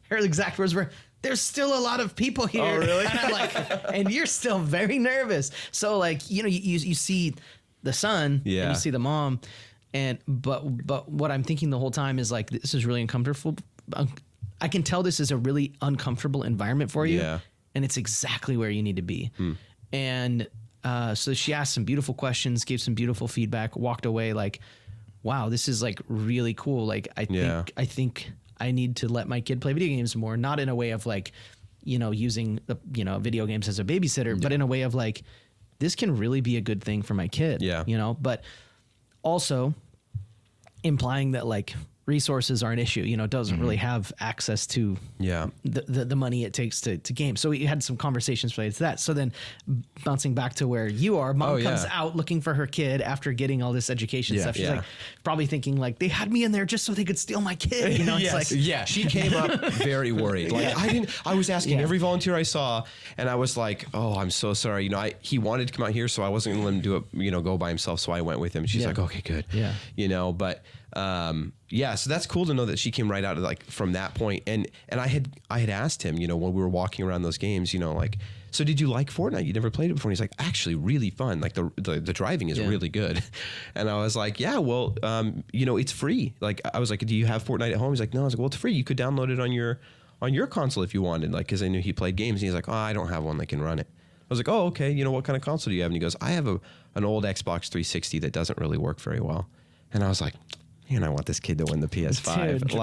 Speaker 4: her exact words were, there's still a lot of people here.
Speaker 1: Oh, really?
Speaker 4: And I'm like, and you're still very nervous. So like, you see the son and you see the mom. But what I'm thinking the whole time is like, this is really uncomfortable. I can tell this is a really uncomfortable environment for you.
Speaker 1: Yeah.
Speaker 4: And it's exactly where you need to be. And so she asked some beautiful questions, gave some beautiful feedback, walked away like, wow, this is like really cool. Like I think I need to let my kid play video games more, not in a way of like, using the, video games as a babysitter, but in a way of like, this can really be a good thing for my kid. But also implying that like resources are an issue, doesn't really have access to the money it takes to game. So we had some conversations related to that. So then bouncing back to where you are, mom comes out looking for her kid after getting all this education stuff. She's like probably thinking like, they had me in there just so they could steal my kid. It's like,
Speaker 1: she came up very worried. Like I was asking every volunteer I saw, and I was like, oh, I'm so sorry. He wanted to come out here, so I wasn't going to let him do it, go by himself. So I went with him. She's like, okay, good. But so that's cool to know that she came right out of like from that point. And I had asked him, when we were walking around those games, like, so did you like Fortnite? You never played it before. And he's like, actually really fun. Like the driving is really good. And I was like, yeah, well, it's free. Like, I was like, do you have Fortnite at home? He's like, no. I was like, well, it's free. You could download it on your console if you wanted. Like, cause I knew he played games, and he's like, oh, I don't have one that can run it. I was like, oh, okay. What kind of console do you have? And he goes, I have an old Xbox 360 that doesn't really work very well. And I was like, man, I want this kid to win the PS5.
Speaker 4: Dude,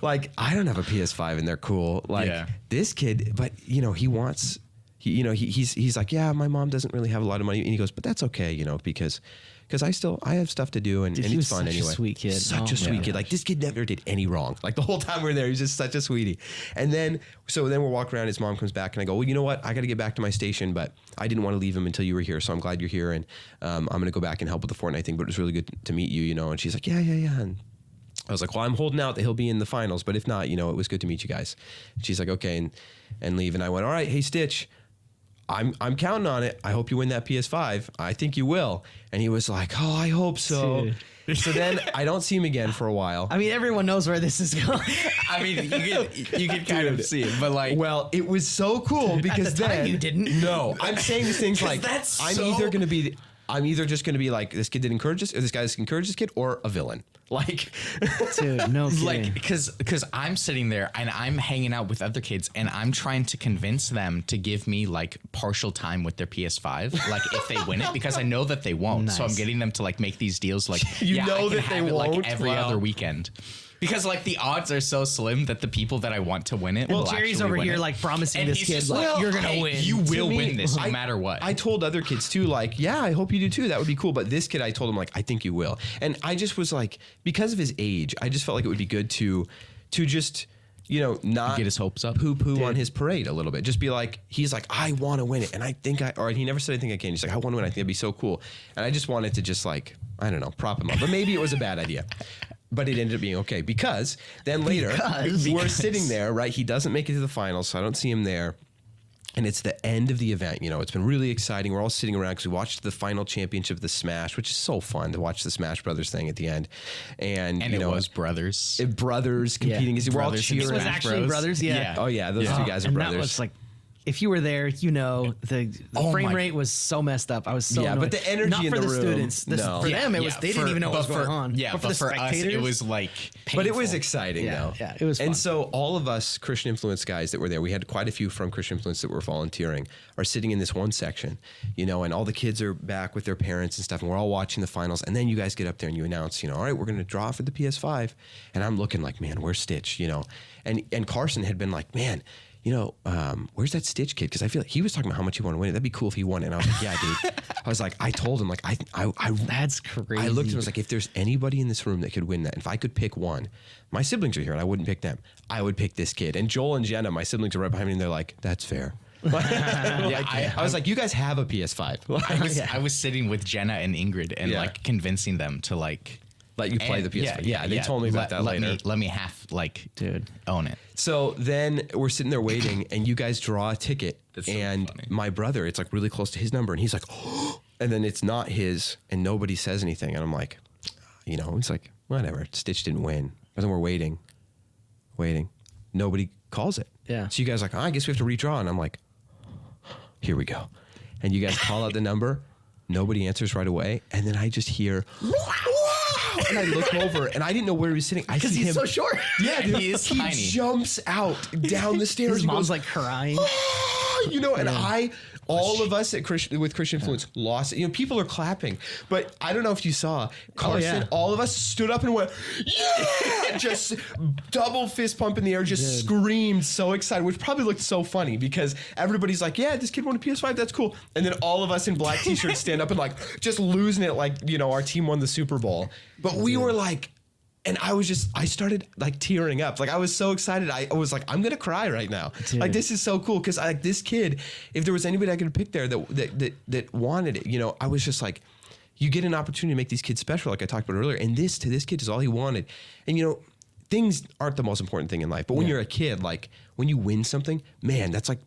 Speaker 1: like I don't have a PS5 and they're cool. Like this kid, but he wants, he's like, yeah, my mom doesn't really have a lot of money. And he goes, but that's okay, because I have stuff to do and it's fun anyway.
Speaker 4: Such a sweet kid.
Speaker 1: Such a sweet kid. Like this kid never did any wrong. Like the whole time we were there, he's just such a sweetie. And then we're walking around, his mom comes back and I go, well, you know what? I got to get back to my station, but I didn't want to leave him until you were here. So I'm glad you're here. And I'm going to go back and help with the Fortnite thing, but it was really good to meet you, And she's like, yeah. And I was like, well, I'm holding out that he'll be in the finals, but if not, it was good to meet you guys. And she's like, okay. And leave. And I went, all right, hey Stitch, I'm counting on it. I hope you win that PS5. I think you will. And he was like, oh, I hope so.
Speaker 4: Dude.
Speaker 1: So then I don't see him again for a while.
Speaker 4: I mean, everyone knows where this is going.
Speaker 3: I mean, you can kind of see it, but like,
Speaker 1: Well, it was so cool because
Speaker 4: At the time
Speaker 1: then
Speaker 4: you didn't.
Speaker 1: No, I'm saying these things like
Speaker 3: that's
Speaker 1: I'm
Speaker 3: so-
Speaker 1: either just going to be like this kid didn't encourage this, or this guy just encouraged this kid, or a villain. Like,
Speaker 4: Dude, no kidding.
Speaker 3: like because I'm sitting there and I'm hanging out with other kids and I'm trying to convince them to give me like partial time with their PS5, like if they win it, because I know that they won't. So I'm
Speaker 4: Nice.
Speaker 3: getting them to like make these deals, like
Speaker 1: You
Speaker 3: yeah,
Speaker 1: know
Speaker 3: I can
Speaker 1: that
Speaker 3: have
Speaker 1: they
Speaker 3: it, like
Speaker 1: won't?
Speaker 3: every
Speaker 1: Wow.
Speaker 3: other weekend. Because like the odds are so slim that the people that I want to win it
Speaker 4: Well,
Speaker 3: will
Speaker 4: Jerry's
Speaker 3: actually
Speaker 4: over
Speaker 3: win
Speaker 4: here
Speaker 3: it.
Speaker 4: like promising
Speaker 3: And
Speaker 4: this
Speaker 3: he's
Speaker 4: kid
Speaker 3: just
Speaker 4: like, you're gonna
Speaker 3: "Hey,
Speaker 4: win.
Speaker 3: You will
Speaker 1: me,
Speaker 3: win this no
Speaker 1: I-
Speaker 3: matter what.
Speaker 1: I told other kids too, like, yeah, I hope you do too. That would be cool. But this kid, I told him like, I think you will. And I just was like, because of his age, I just felt like it would be good to just, you know, not
Speaker 3: Get his hopes up.
Speaker 1: poo on his parade a little bit. Just be like, he's like, I want to win it, and I think or he never said I think I can. He's like, I want to win. I think it'd be so cool. And I just wanted to just like, I don't know, prop him up. But maybe it was a bad idea. But it ended up being okay because then later we're sitting there, right? He doesn't make it to the finals, so I don't see him there. And it's the end of the event. You know, it's been really exciting. We're all sitting around because we watched the final championship of the Smash, which is so fun to watch the Smash Brothers thing at the end. And you
Speaker 3: it
Speaker 1: know,
Speaker 3: was brothers.
Speaker 1: brothers competing.
Speaker 4: Yeah.
Speaker 1: We're all
Speaker 3: Brothers in
Speaker 1: cheering.
Speaker 4: It was
Speaker 3: Smash
Speaker 4: actually
Speaker 3: Bros.
Speaker 4: brothers, yeah.
Speaker 3: Yeah.
Speaker 1: Oh yeah, those two guys are
Speaker 4: and
Speaker 1: brothers.
Speaker 4: that was like, if you were there, you know the
Speaker 3: Oh
Speaker 4: frame
Speaker 3: my-
Speaker 4: rate was so messed up. I was so
Speaker 1: Yeah,
Speaker 4: annoyed.
Speaker 1: but the energy
Speaker 4: not
Speaker 1: in
Speaker 4: for
Speaker 1: the
Speaker 4: the
Speaker 1: room,
Speaker 4: students.
Speaker 1: no.
Speaker 4: For them, it was they didn't even know what was going on.
Speaker 3: Yeah,
Speaker 4: but for the
Speaker 3: us,
Speaker 4: spectators,
Speaker 3: it was like
Speaker 1: But it was
Speaker 4: painful.
Speaker 1: exciting
Speaker 4: Yeah,
Speaker 1: though.
Speaker 4: yeah, it was fun.
Speaker 1: And so all of us Christian Influence guys that were there, we had quite a few from Christian Influence that were volunteering, are sitting in this one section, you know, and all the kids are back with their parents and stuff, and we're all watching the finals. And then you guys get up there and you announce, you know, all right, we're going to draw for the PS5. And I'm looking like, man, where's Stitch? You know, and Carson had been like, man, you know, where's that Stitch kid? Because I feel like he was talking about how much he wanted to win it. That'd be cool if he won it. And I was like, yeah, dude. I was like, I told him, like, I
Speaker 4: That's crazy.
Speaker 1: I looked at him and was like, if there's anybody in this room that could win that, if I could pick one, my siblings are here and I wouldn't pick them. I would pick this kid. And Joel and Jenna, my siblings, are right behind me and they're like, that's fair. I was like, you guys have a PS5.
Speaker 3: I was sitting with Jenna and Ingrid and
Speaker 1: Yeah.
Speaker 3: like convincing them to like
Speaker 1: Let you play the PS5. Yeah, they told me about that later.
Speaker 3: Let me have like
Speaker 4: Dude.
Speaker 3: own it.
Speaker 1: So then we're sitting there waiting, and you guys draw a ticket,
Speaker 3: That's so
Speaker 1: and
Speaker 3: funny.
Speaker 1: my brother, it's like really close to his number, and he's like, oh, and then it's not his, and nobody says anything, and I'm like, you know, it's like whatever. Stitch didn't win, but then we're waiting, nobody calls it.
Speaker 4: Yeah.
Speaker 1: So you guys are like, oh, I guess we have to redraw, and I'm like, here we go, and you guys call out the number, nobody answers right away, and then I just hear. And I look over, and I didn't know where he was sitting. I
Speaker 4: because
Speaker 1: see
Speaker 4: he's
Speaker 1: him.
Speaker 4: so short.
Speaker 1: Yeah, dude,
Speaker 3: He is
Speaker 1: he
Speaker 3: tiny.
Speaker 1: jumps out down the stairs.
Speaker 4: His
Speaker 1: He
Speaker 4: mom's
Speaker 1: goes,
Speaker 4: like crying.
Speaker 1: you know, and all of us at with Christian Influence lost it. You know, people are clapping, but I don't know if you saw Carson.
Speaker 4: yeah.
Speaker 1: All of us stood up and went, yeah, just double fist pump in the air, just screamed so excited, which probably looked so funny because everybody's like, yeah, this kid won a PS5, that's cool. And then all of us in black t-shirts stand up and like just losing it, like, you know, our team won the Super Bowl. But we were like, and I started like tearing up. Like I was so excited. I was like, I'm going to cry right now.
Speaker 4: Dude.
Speaker 1: Like this is so cool. Cause like this kid, if there was anybody I could pick there that wanted it, you know, I was just like, you get an opportunity to make these kids special. Like I talked about earlier. And this kid is all he wanted. And you know, things aren't the most important thing in life, but when you're a kid, like when you win something, man, it's like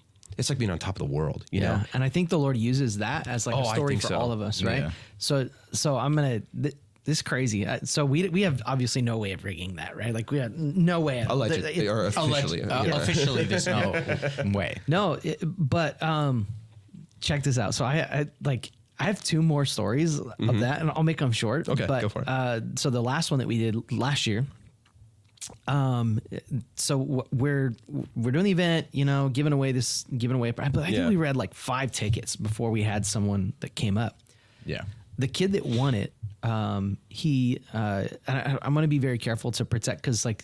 Speaker 1: being on top of the world, you know?
Speaker 4: And I think the Lord uses that as like
Speaker 1: Oh,
Speaker 4: a
Speaker 1: I
Speaker 4: story
Speaker 1: think
Speaker 4: for
Speaker 1: so.
Speaker 4: all of us, right?
Speaker 3: Yeah.
Speaker 4: So I'm gonna. This is crazy. So we have obviously no way of rigging that, right? Like we have no way.
Speaker 1: Allegedly or officially. Yeah.
Speaker 3: Officially, there's no way.
Speaker 4: No, but check this out. So I have two more stories of that, and I'll make them short.
Speaker 1: Okay,
Speaker 4: but,
Speaker 1: go for it.
Speaker 4: So the last one that we did last year. So we're doing the event, you know, giving away. But I think we read like 5 tickets before we had someone that came up.
Speaker 3: Yeah.
Speaker 4: The kid that won it, I'm going to be very careful to protect because like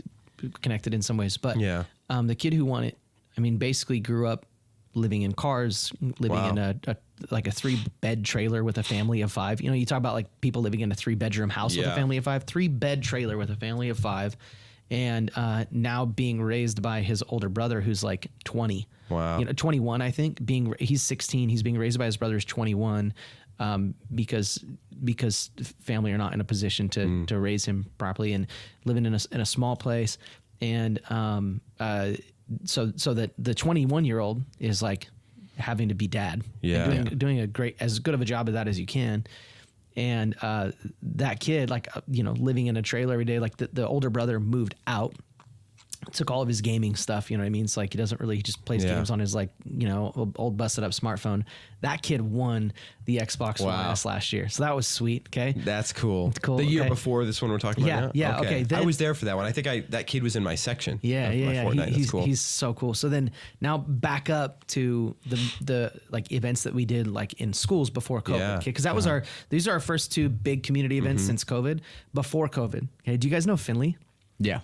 Speaker 4: connected in some ways, but
Speaker 1: Yeah.
Speaker 4: the kid who won it, I mean, basically grew up living in cars, living
Speaker 1: Wow.
Speaker 4: in a 3-bed trailer with a family of 5. You know, you talk about like people living in a 3-bedroom house with a
Speaker 1: Yeah.
Speaker 4: family of 5, 3-bed trailer with a family of 5, and now being raised by his older brother who's like 20.
Speaker 1: Wow.
Speaker 4: You know, 21, I think. He's 16. He's being raised by his brother who's 21. Because family are not in a position to raise him properly, and living in a small place, and so that the 21-year-old is like having to be dad,
Speaker 1: Yeah.
Speaker 4: and doing a great, as good of a job of that as you can, And that kid, like, living in a trailer every day, like the older brother moved out, took all of his gaming stuff, you know what I mean? It's like he just plays games on his old busted up smartphone. That kid won the Xbox One S last year. So that was sweet. Okay.
Speaker 1: That's cool.
Speaker 4: Cool.
Speaker 1: The year before this one we're talking about now?
Speaker 4: Yeah. Okay.
Speaker 1: I was there for that one. I think that kid was in my section.
Speaker 4: Yeah.
Speaker 1: Fortnite. That's cool.
Speaker 4: He's so cool. So then now back up to the like events that we did like in schools before COVID.
Speaker 1: Yeah.
Speaker 4: Okay. Cause that was these are our first 2 big community events since COVID, before COVID. Okay. Do you guys know Finley?
Speaker 3: Yeah.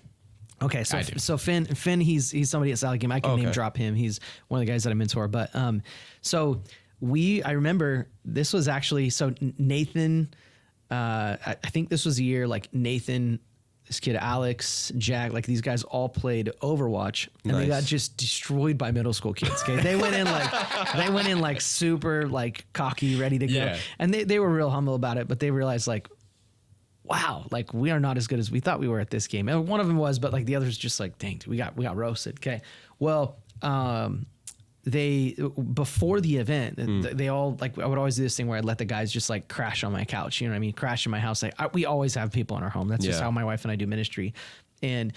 Speaker 4: Okay, so Finn, he's somebody at Sally Game. I can name drop him. He's one of the guys that I mentor. But so I remember this was actually Nathan. I think this was the year like Nathan, this kid Alex, Jack, like these guys all played Overwatch, and they got just destroyed by middle school kids. Okay, they went in like super like cocky, ready to go, and they were real humble about it. But they realized like, wow, like we are not as good as we thought we were at this game. And one of them was, but like the others just like, dang, we got roasted. Okay. Well, before the event, they all like, I would always do this thing where I'd let the guys just like crash on my couch, you know what I mean? Crash in my house. Like we always have people in our home. That's just how my wife and I do ministry. And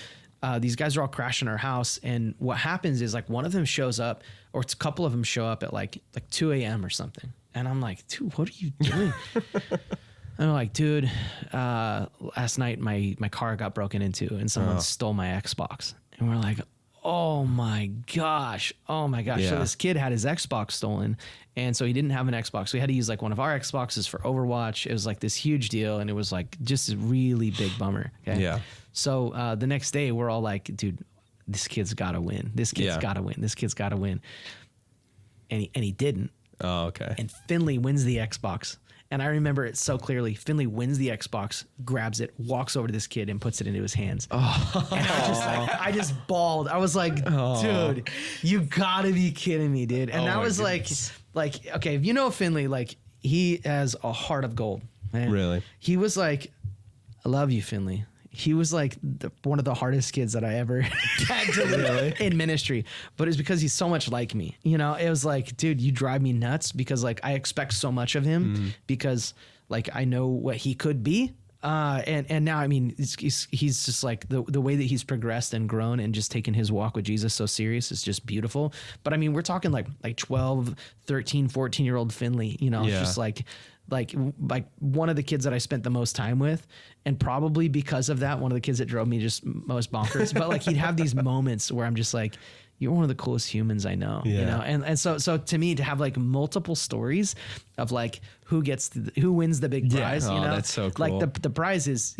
Speaker 4: these guys are all crashing our house. And what happens is like one of them shows up, or it's a couple of them show up at like 2 a.m. or something. And I'm like, dude, what are you doing? I'm like, dude, last night my car got broken into and someone stole my Xbox. And we're like, oh my gosh. So this kid had his Xbox stolen, and so he didn't have an Xbox. So we had to use like one of our Xboxes for Overwatch. It was like this huge deal, and it was like just a really big bummer. Okay. Yeah. So the next day we're all like, dude, this kid's got to win. This kid's got to win. This kid's got to win. And he didn't. Oh, okay. And Finley wins the Xbox. And I remember it so clearly. Finley wins the Xbox, grabs it, walks over to this kid and puts it into his hands. Oh. And I just bawled. I was like, dude, you gotta be kidding me, dude. And that was like, okay, if you know Finley, like he has a heart of gold, man. Really? He was like, I love you, Finley. He was like one of the hardest kids that I ever had to live in ministry, but it's because he's so much like me. You know, it was like, dude, you drive me nuts because like I expect so much of him because like I know what he could be. And now, I mean, he's just like the way that he's progressed and grown and just taken his walk with Jesus so serious is just beautiful. But I mean, we're talking like 12, 13, 14-year-old Finley, you know, just like one of the kids that I spent the most time with, and probably because of that, one of the kids that drove me just most bonkers. But like he'd have these moments where I'm just like, you're one of the coolest humans I know, you know? And so to me, to have like multiple stories of like who wins the big prize, you know, that's so cool. Like the prize is,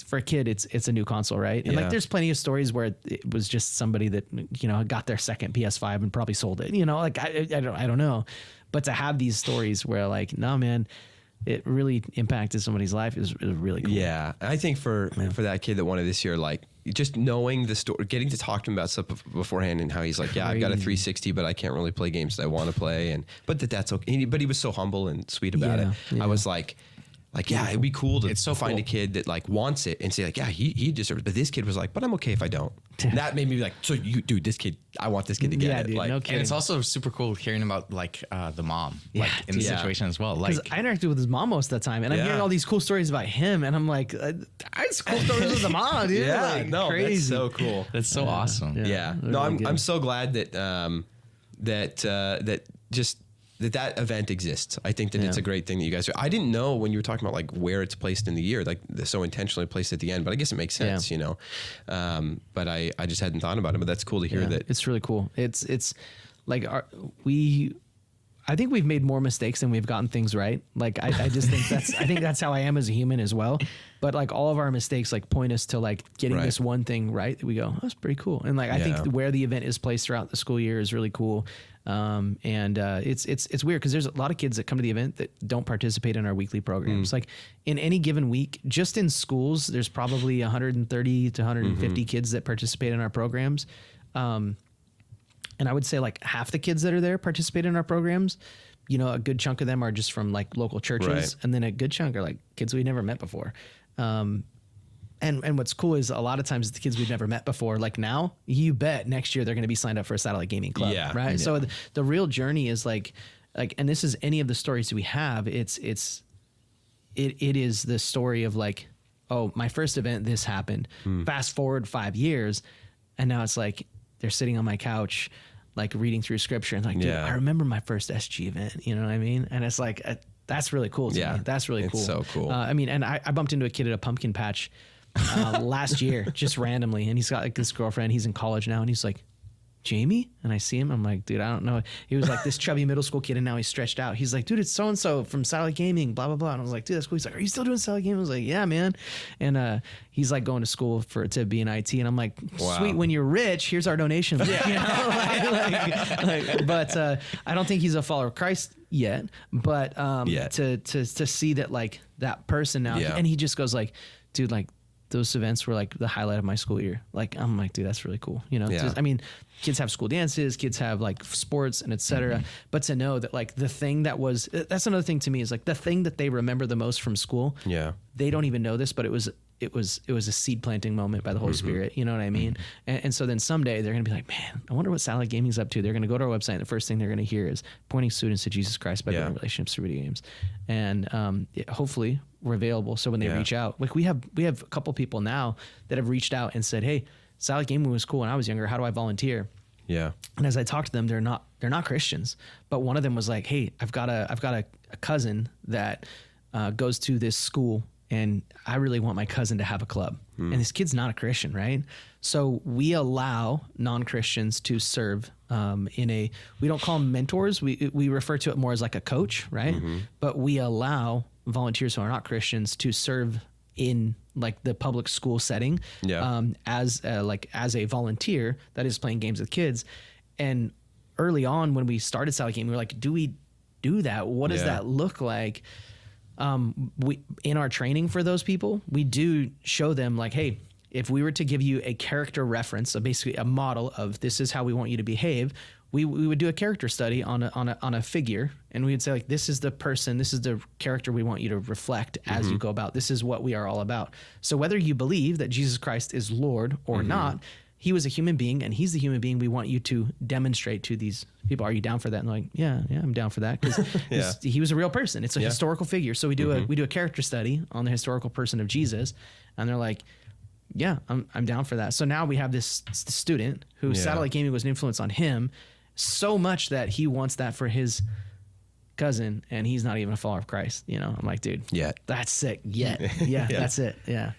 Speaker 4: for a kid, it's a new console, right? And like there's plenty of stories where it was just somebody that, you know, got their second PS5 and probably sold it, you know, like I don't know. But to have these stories where like, no, man, it really impacted somebody's life is really cool. Yeah. I think for that kid that won it this year, like just knowing the story, getting to talk to him about stuff beforehand and how he's like, I've got a 360, but I can't really play games that I want to play. But that's okay. But he was so humble and sweet about it. Yeah. I was like, it'd be cool to find a kid that like wants it and say like, he deserves it. But this kid was like, but I'm okay if I don't. And that made me like, so this kid, I want this kid to get it. Dude, like, no kidding. And it's also super cool hearing about like the mom, like in the situation as well. Like I interacted with his mom most of the time, and I'm hearing all these cool stories about him, and I'm like, I had cool stories with the mom, dude. Crazy. That's so cool. That's so awesome. No, I'm so glad that event exists. I think that it's a great thing that you guys are. I didn't know when you were talking about like where it's placed in the year, like so intentionally placed at the end, but I guess it makes sense, you know? But I just hadn't thought about it, but that's cool to hear that. It's really cool. It's like I think we've made more mistakes than we've gotten things right. Like I just think I think that's how I am as a human as well. But like all of our mistakes like point us to like getting this one thing right that we go, that's pretty cool. And like I think where the event is placed throughout the school year is really cool. It's weird because there's a lot of kids that come to the event that don't participate in our weekly programs. Like in any given week, just in schools, there's probably 130 to 150 kids that participate in our programs. And I would say like half the kids that are there participate in our programs. You know, a good chunk of them are just from like local churches, and then a good chunk are like kids we never met before. And what's cool is a lot of times the kids we've never met before, like now, you bet next year they're going to be signed up for a satellite gaming club, right? Yeah. So the real journey is like, and this is any of the stories we have. It's it is the story of like, oh, my first event, this happened. Fast forward 5 years, and now it's like they're sitting on my couch, like reading through scripture, and like, dude, I remember my first SG event. You know what I mean? And it's like that's really cool to me. That's really cool.
Speaker 1: It's so cool.
Speaker 4: I mean, and I bumped into a kid at a pumpkin patch last year, just randomly, and he's got like this girlfriend. He's in college now, and he's like, Jamie? And I see him. I'm like, dude, I don't know. He was like this chubby middle school kid, and now he's stretched out. He's like, dude, it's so-and-so from Satellite Gaming, blah, blah, blah. And I was like, dude, that's cool. He's like, are you still doing Satellite Gaming? I was like, yeah, man. And he's like going to school to be in IT. And I'm like, sweet, when you're rich, here's our donation. Yeah. You know? But I don't think he's a follower of Christ yet. But to see that like that person now, and he just goes like, dude, like, those events were like the highlight of my school year. Like, I'm like, dude, that's really cool. You know, I mean, kids have school dances, kids have like sports and et cetera. But to know that like the thing that's another thing to me is like the thing that they remember the most from school. Yeah. They don't even know this, but it was a seed planting moment by the Holy Spirit. You know what I mean? And so then someday they're going to be like, man, I wonder what Satellite Gaming's up to. They're going to go to our website, and the first thing they're going to hear is pointing students to Jesus Christ by building relationships through video games. And hopefully we're available. So when they reach out, like we have a couple people now that have reached out and said, hey, Satellite Gaming was cool when I was younger. How do I volunteer? Yeah. And as I talked to them, they're not Christians, but one of them was like, hey, I've got a cousin that goes to this school, and I really want my cousin to have a club. And this kid's not a Christian, right? So we allow non-Christians to serve we don't call them mentors. We refer to it more as like a coach, right? But we allow volunteers who are not Christians to serve in like the public school setting as a volunteer that is playing games with kids. And early on when we started Satellite Gaming, we were like, do we do that? What does that look like? We in our training for those people, we do show them like, hey, if we were to give you a character reference, so basically a model of this is how we want you to behave, we would do a character study on a figure, and we would say like, this is the person, this is the character we want you to reflect as you go about. This is what we are all about. So whether you believe that Jesus Christ is Lord or not, he was a human being, and he's the human being we want you to demonstrate to these people. Are you down for that? And they're like, yeah, I'm down for that, because he was a real person. It's a historical figure. So we do a character study on the historical person of Jesus, and they're like, yeah, I'm down for that. So now we have this student who Satellite Gaming was an influence on him so much that he wants that for his cousin, and he's not even a follower of Christ. You know, I'm like, dude, that's sick. That's it. Yeah.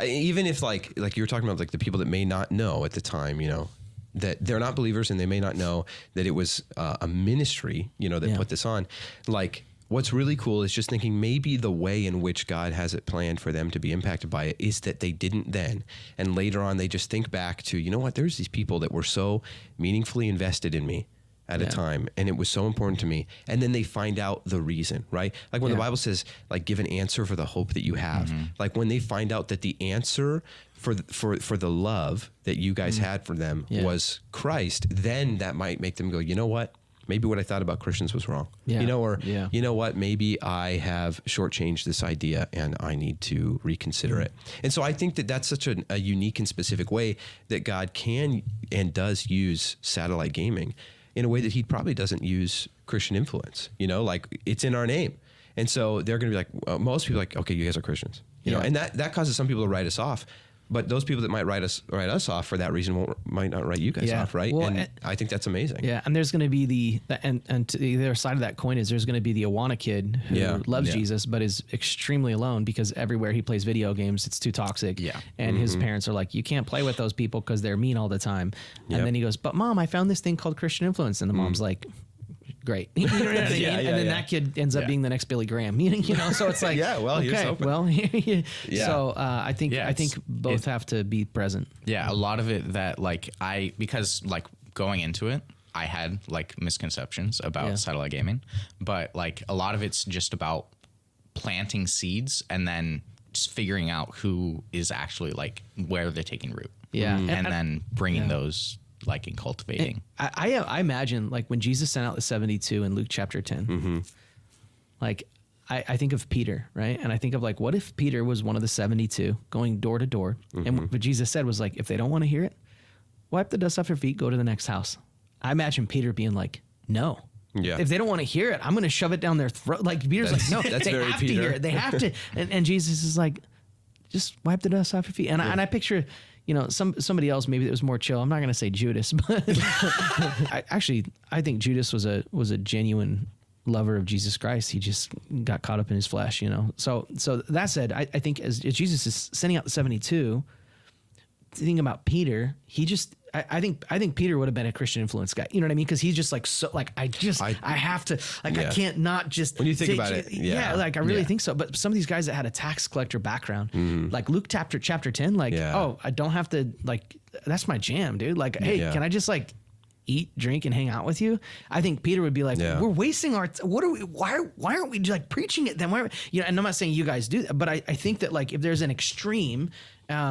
Speaker 1: Even if like you were talking about like the people that may not know at the time, you know, that they're not believers, and they may not know that it was a ministry, you know, that put this on. Like, what's really cool is just thinking maybe the way in which God has it planned for them to be impacted by it is that they didn't then. And later on, they just think back to, you know what, there's these people that were so meaningfully invested in me at a time, and it was so important to me. And then they find out the reason, right? Like when the Bible says, like, give an answer for the hope that you have. Like when they find out that the answer for the love that you guys had for them was Christ, then that might make them go, you know what? Maybe what I thought about Christians was wrong. You know, or you know what? Maybe I have shortchanged this idea, and I need to reconsider it. And so I think that that's such a unique and specific way that God can and does use Satellite Gaming in a way that he probably doesn't use Christian influence. You know, like it's in our name. And so they're going to be like, most people are like, okay, you guys are Christians. You know, and that causes some people to write us off. But those people that might write us off for that reason might not write you guys off, right? Well, and I think that's amazing.
Speaker 4: Yeah, and there's going to be and to the other side of that coin is there's going to be the Awana kid who loves Jesus but is extremely alone because everywhere he plays video games, it's too toxic. Yeah, and his parents are like, you can't play with those people because they're mean all the time. And then he goes, but Mom, I found this thing called Christian influence, and the mom's like, great. You know what I mean? And then that kid ends up being the next Billy Graham. You know, so it's like, So I think both have to be present.
Speaker 3: Yeah, a lot of it that because going into it, I had like misconceptions about Satellite Gaming, but like a lot of it's just about planting seeds and then just figuring out who is actually like where they're taking root. Yeah, and then bringing those. Like in cultivating.
Speaker 4: I imagine like when Jesus sent out the 72 in Luke chapter 10, like I think of Peter, right? And I think of like, what if Peter was one of the 72 going door to door? And what Jesus said was like, if they don't want to hear it, wipe the dust off your feet, go to the next house. I imagine Peter being like, no,
Speaker 1: Yeah.
Speaker 4: If they don't want to hear it, I'm going to shove it down their throat. Like Peter's like, no,
Speaker 1: that's
Speaker 4: they
Speaker 1: very
Speaker 4: have
Speaker 1: Peter.
Speaker 4: to hear it. They have to. And Jesus is like, just wipe the dust off your feet. And I picture, somebody else maybe that was more chill. I'm not going to say Judas, but I think Judas was a genuine lover of Jesus Christ. He just got caught up in his flesh, So that said, I think as Jesus is sending out the 72, thinking about Peter, I think Peter would have been a Christian influence guy. You know what I mean? Because he's just like, so like, I have to, like, I can't not just.
Speaker 1: When you think about it.
Speaker 4: Yeah. Like I really think so. But some of these guys that had a tax collector background, like Luke chapter 10, like, oh, I don't have to, like, that's my jam, dude. Like, hey, can I just like eat, drink, and hang out with you? I think Peter would be like, we're wasting our, why aren't we like preaching it then? And I'm not saying you guys do that, but I think that like if there's an extreme,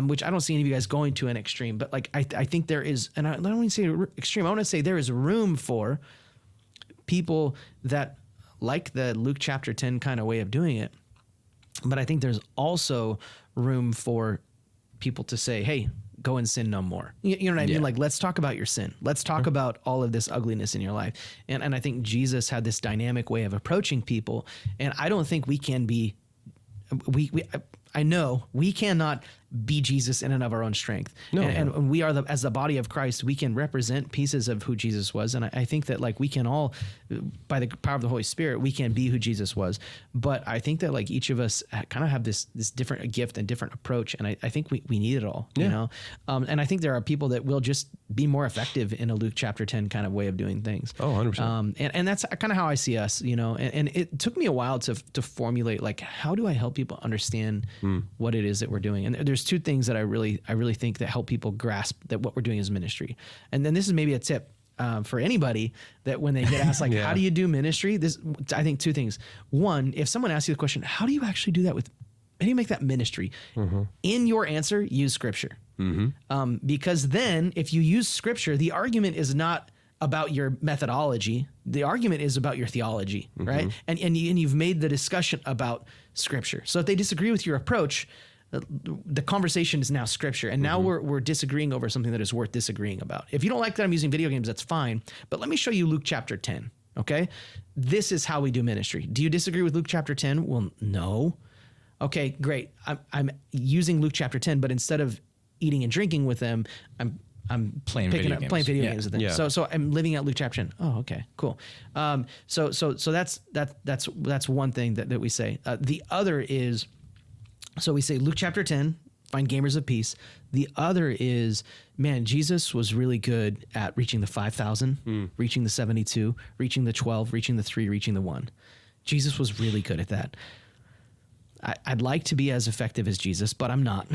Speaker 4: which I don't see any of you guys going to an extreme, but like I think there is, and I don't want to say extreme, I want to say there is room for people that like the Luke chapter 10 kind of way of doing it. But I think there's also room for people to say, hey, go and sin no more. You know what I mean? Like, let's talk about your sin. Let's talk about all of this ugliness in your life. And I think Jesus had this dynamic way of approaching people. And I don't think we can be, I know we cannot be Jesus in and of our own strength. No. And we are as the body of Christ, we can represent pieces of who Jesus was. And I think that like we can all, by the power of the Holy Spirit, we can be who Jesus was. But I think that like each of us kind of have this different gift and different approach. And I think we need it all, you know? And I think there are people that will just be more effective in a Luke chapter 10 kind of way of doing things.
Speaker 1: Oh, 100%.
Speaker 4: And that's kind of how I see us, and it took me a while to formulate, like, how do I help people understand what it is that we're doing? And there's two things that I really think that help people grasp that what we're doing is ministry. And then this is maybe a tip for anybody that when they get asked, like, how do you do ministry? I think two things. One, if someone asks you the question, how do you actually do that how do you make that ministry? In your answer, use scripture. Because then if you use scripture, the argument is not about your methodology. The argument is about your theology, right? And you've made the discussion about scripture. So if they disagree with your approach, the conversation is now scripture. And now we're disagreeing over something that is worth disagreeing about. If you don't like that I'm using video games, that's fine. But let me show you Luke chapter 10, okay? This is how we do ministry. Do you disagree with Luke chapter 10? Well, no. Okay, great. I'm using Luke chapter 10, but instead of eating and drinking with them, I'm playing video games with them. Yeah. So I'm living out Luke chapter 10. Oh, okay, cool. So that's one thing that we say. The other is, so we say Luke chapter 10, find gamers of peace. The other is, man, Jesus was really good at reaching the 5,000, reaching the 72, reaching the 12, reaching the 3, reaching the 1. Jesus was really good at that. I'd like to be as effective as Jesus, but I'm not.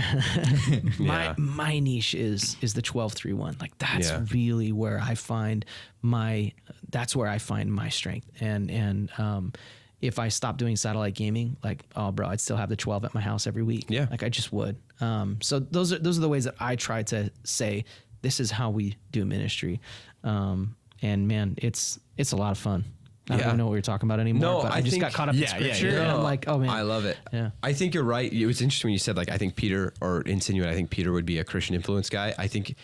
Speaker 4: My niche is the 12-3-1. Like that's really where I find my strength. And if I stopped doing satellite gaming, like, oh bro, I'd still have the 12 at my house every week. Yeah. Like I just would. So those are the ways that I try to say this is how we do ministry. And man, it's a lot of fun. I don't know what we were talking about anymore. No, but I just got caught up in scripture. And I'm like, oh man.
Speaker 1: I love it. Yeah. I think you're right. It was interesting when you said, like, I think Peter, or insinuate, I think Peter would be a Christian influence guy. I think,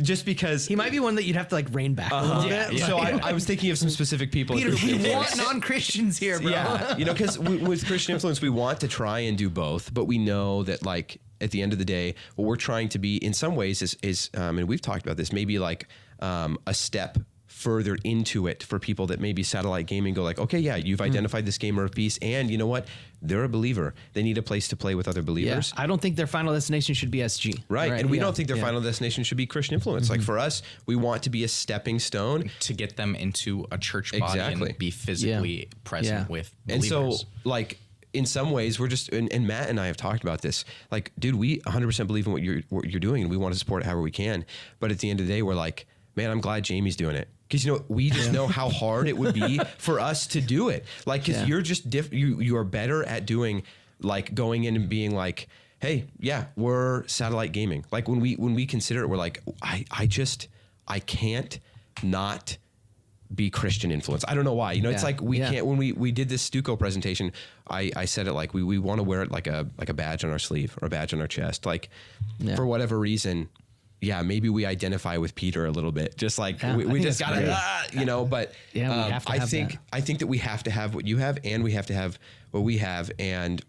Speaker 1: just because
Speaker 4: he might be one that you'd have to like rein back a little bit.
Speaker 1: Yeah. So I was thinking of some specific people.
Speaker 4: Peter, we want non-Christians here, bro.
Speaker 1: Yeah. Because with Christian influence, we want to try and do both, but we know that, like, at the end of the day, what we're trying to be in some ways is and we've talked about this, maybe like a step further into it for people that maybe satellite gaming go like, okay, you've identified this gamer of peace, and you know what? They're a believer. They need a place to play with other believers.
Speaker 4: I don't think their final destination should be SG.
Speaker 1: Right. And we don't think their final destination should be Christian influence. Like for us, we want to be a stepping stone
Speaker 3: to get them into a church body and be physically present with believers.
Speaker 1: And so, like, in some ways, we're just, and Matt and I have talked about this, like, dude, we 100% believe in what you're doing, and we want to support it however we can. But at the end of the day, we're like, man, I'm glad Jamie's doing it. Because, we just know how hard it would be for us to do it. Like, because you're just, you are better at doing, like, going in and being like, hey, we're satellite gaming. Like, when we consider it, we're like, I can't not be Christian influence. I don't know why. It's like we can't, when we did this Stuco presentation, I said it like, we want to wear it like a badge on our sleeve or a badge on our chest. Like, for whatever reason, yeah, maybe we identify with Peter a little bit, just like we just gotta, but I think that we have to have what you have, and we have to have what we have. And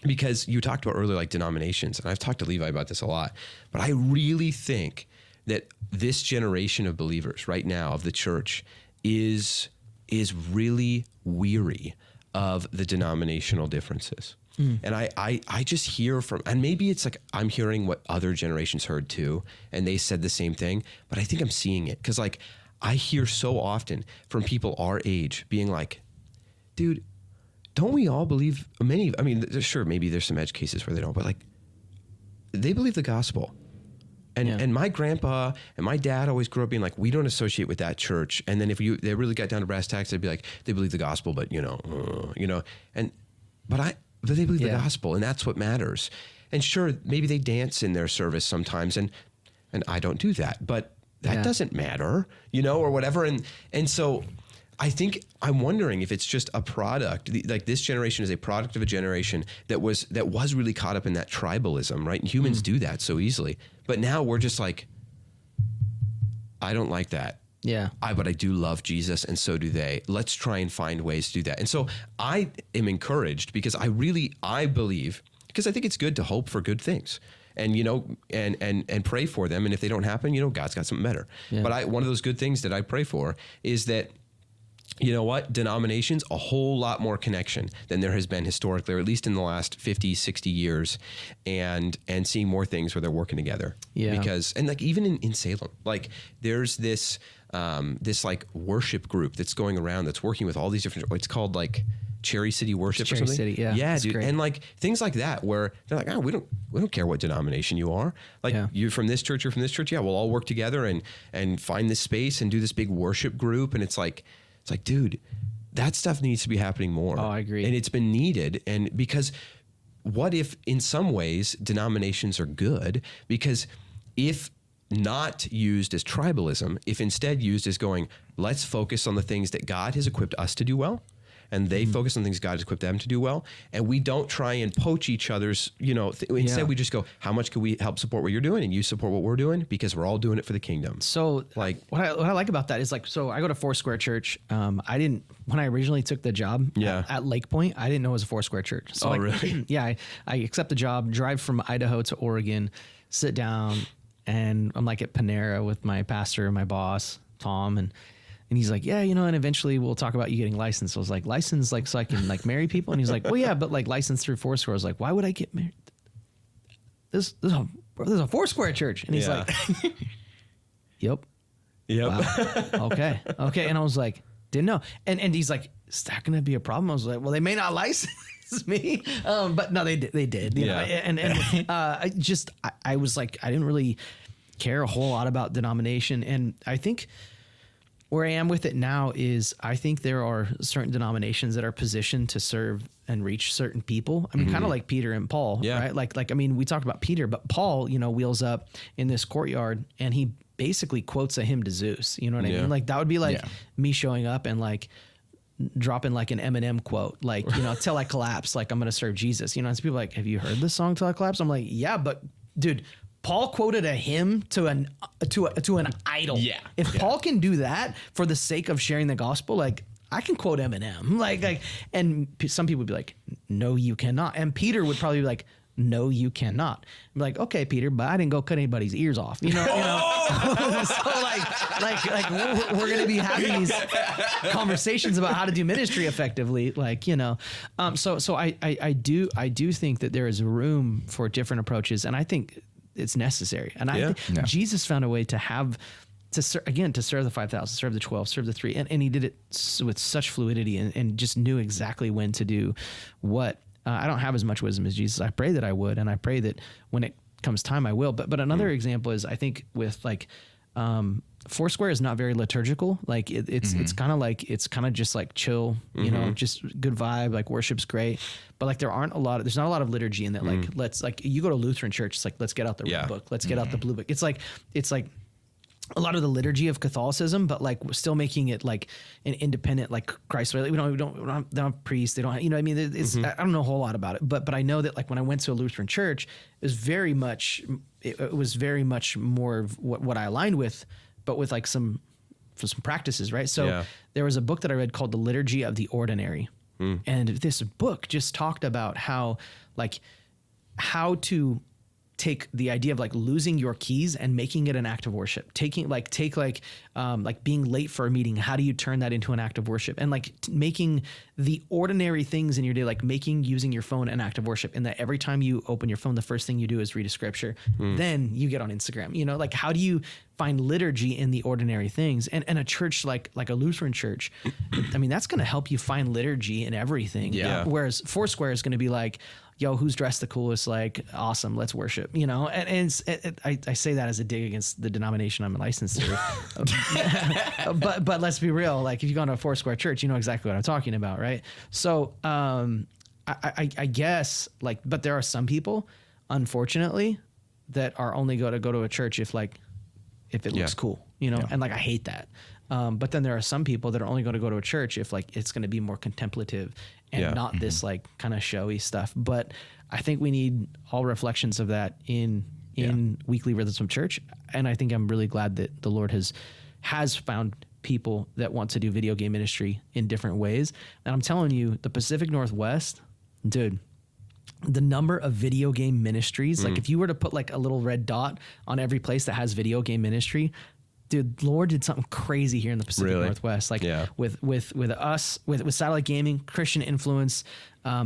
Speaker 1: because you talked about earlier, like denominations, and I've talked to Levi about this a lot, but I really think that this generation of believers right now of the church is really weary of the denominational differences. And I just hear from, and maybe it's like I'm hearing what other generations heard too, and they said the same thing, but I think I'm seeing it because like I hear so often from people our age being like, dude, don't we all believe sure, maybe there's some edge cases where they don't, but like they believe the gospel. And my grandpa and my dad always grew up being like, we don't associate with that church. And then if they really got down to brass tacks, they'd be like, they believe the gospel, but but they believe the gospel, and that's what matters. And sure, maybe they dance in their service sometimes, and I don't do that, but that doesn't matter, or whatever. And so I think I'm wondering if it's just a product, like this generation is a product of a generation that was really caught up in that tribalism, right? And humans do that so easily. But now we're just like, I don't like that.
Speaker 4: Yeah.
Speaker 1: But I do love Jesus, and so do they. Let's try and find ways to do that. And so I am encouraged because I believe, because I think it's good to hope for good things and, and pray for them. And if they don't happen, God's got something better. Yeah. But one of those good things that I pray for is that, you know what? Denominations, a whole lot more connection than there has been historically, or at least in the last 50, 60 years, and seeing more things where they're working together. Yeah. Because, and like even in Salem, like there's this like worship group that's going around that's working with all these different, it's called like Cherry City Worship or something.
Speaker 4: Cherry City, yeah.
Speaker 1: Yeah, dude.
Speaker 4: Great.
Speaker 1: And like things like that where they're like, we don't care what denomination you are. Like you're from this church, you're from this church. Yeah, we'll all work together and find this space and do this big worship group. And it's like, dude, that stuff needs to be happening more.
Speaker 4: Oh, I agree.
Speaker 1: And it's been needed. And because what if in some ways denominations are good? Because if not used as tribalism, if instead used as going, let's focus on the things that God has equipped us to do well, and they focus on things God has equipped them to do well, and we don't try and poach each other's, instead we just go, how much can we help support what you're doing and you support what we're doing, because we're all doing it for the kingdom.
Speaker 4: So like what I like about that is like, so I go to Foursquare Church. When I originally took the job at Lake Point, I didn't know it was a Foursquare Church. So
Speaker 1: really?
Speaker 4: Yeah, I accept the job, drive from Idaho to Oregon, sit down, and I'm like at Panera with my pastor and my boss, Tom, and he's like, yeah, and eventually we'll talk about you getting licensed. So I was like, licensed, like, so I can like marry people? And he's like, well, yeah, but like licensed through Foursquare. I was like, why would I get married? There's a Foursquare church. And he's like, yep. Wow. Okay. And I was like, didn't know. And he's like, is that going to be a problem? I was like, well, they may not license me. But no, they did. You know? And I was like, I didn't really care a whole lot about denomination. And I think where I am with it now is I think there are certain denominations that are positioned to serve and reach certain people. I mean, kind of like Peter and Paul, right? Like, I mean, we talked about Peter, but Paul, wheels up in this courtyard and he basically quotes a hymn to Zeus. You know what I mean? Like that would be like me showing up and like dropping like an Eminem quote, like, till I collapse, like I'm going to serve Jesus. And people are like, have you heard this song Till I Collapse? I'm like, yeah, but dude, Paul quoted a hymn to an idol. Yeah. If Paul can do that for the sake of sharing the gospel, like I can quote Eminem. Like, and some people would be like, no, you cannot. And Peter would probably be like, no, you cannot. I'm like, okay, Peter, but I didn't go cut anybody's ears off. So like we're gonna be having these conversations about how to do ministry effectively. Like, so I do think that there is room for different approaches, and I think it's necessary. And I think Jesus found a way to serve the 5,000, serve the 12, serve the 3. And he did it with such fluidity and just knew exactly when to do what. I don't have as much wisdom as Jesus. I pray that I would. And I pray that when it comes time, I will. But another example is I think with like, Foursquare is not very liturgical. Like it's kind of just like chill, just good vibe. Like worship's great, but like there's not a lot of liturgy in that. Like let's like you go to Lutheran church, it's like let's get out the red book, let's get out the blue book. It's like a lot of the liturgy of Catholicism, but like we're still making it like an independent, like Christ. We don't have priests. They don't have, you know, I mean, it's, I don't know a whole lot about it, but I know that like when I went to a Lutheran church, it was very much more of what I aligned with, but with like some practices, right? So there was a book that I read called The Liturgy of the Ordinary. And this book just talked about how to take the idea of like losing your keys and making it an act of worship, take being late for a meeting. How do you turn that into an act of worship? And like making the ordinary things in your day, like using your phone an act of worship. And that every time you open your phone, the first thing you do is read a scripture. Then you get on Instagram, you know, like how do you find liturgy in the ordinary things? And a church like a Lutheran church, I mean, that's going to help you find liturgy in everything.
Speaker 1: Yeah.
Speaker 4: Whereas Foursquare is going to be like, yo, who's dressed the coolest? Like, awesome, let's worship, you know? And I say that as a dig against the denomination I'm licensed to. but let's be real. Like, if you go to a Foursquare church, you know exactly what I'm talking about, right? So I guess, like, but there are some people, unfortunately, that are only going to go to a church if it looks cool, you know? And like, I hate that. But then there are some people that are only going to go to a church if like it's going to be more contemplative and not this like kind of showy stuff. But I think we need all reflections of that in Weekly Rhythms from Church. And I think I'm really glad that the Lord has found people that want to do video game ministry in different ways. And I'm telling you, the Pacific Northwest, dude, the number of video game ministries, like if you were to put like a little red dot on every place that has video game ministry, dude, Lord did something crazy here in the Pacific Northwest. Like with us, with Satellite Gaming, Christian Influence,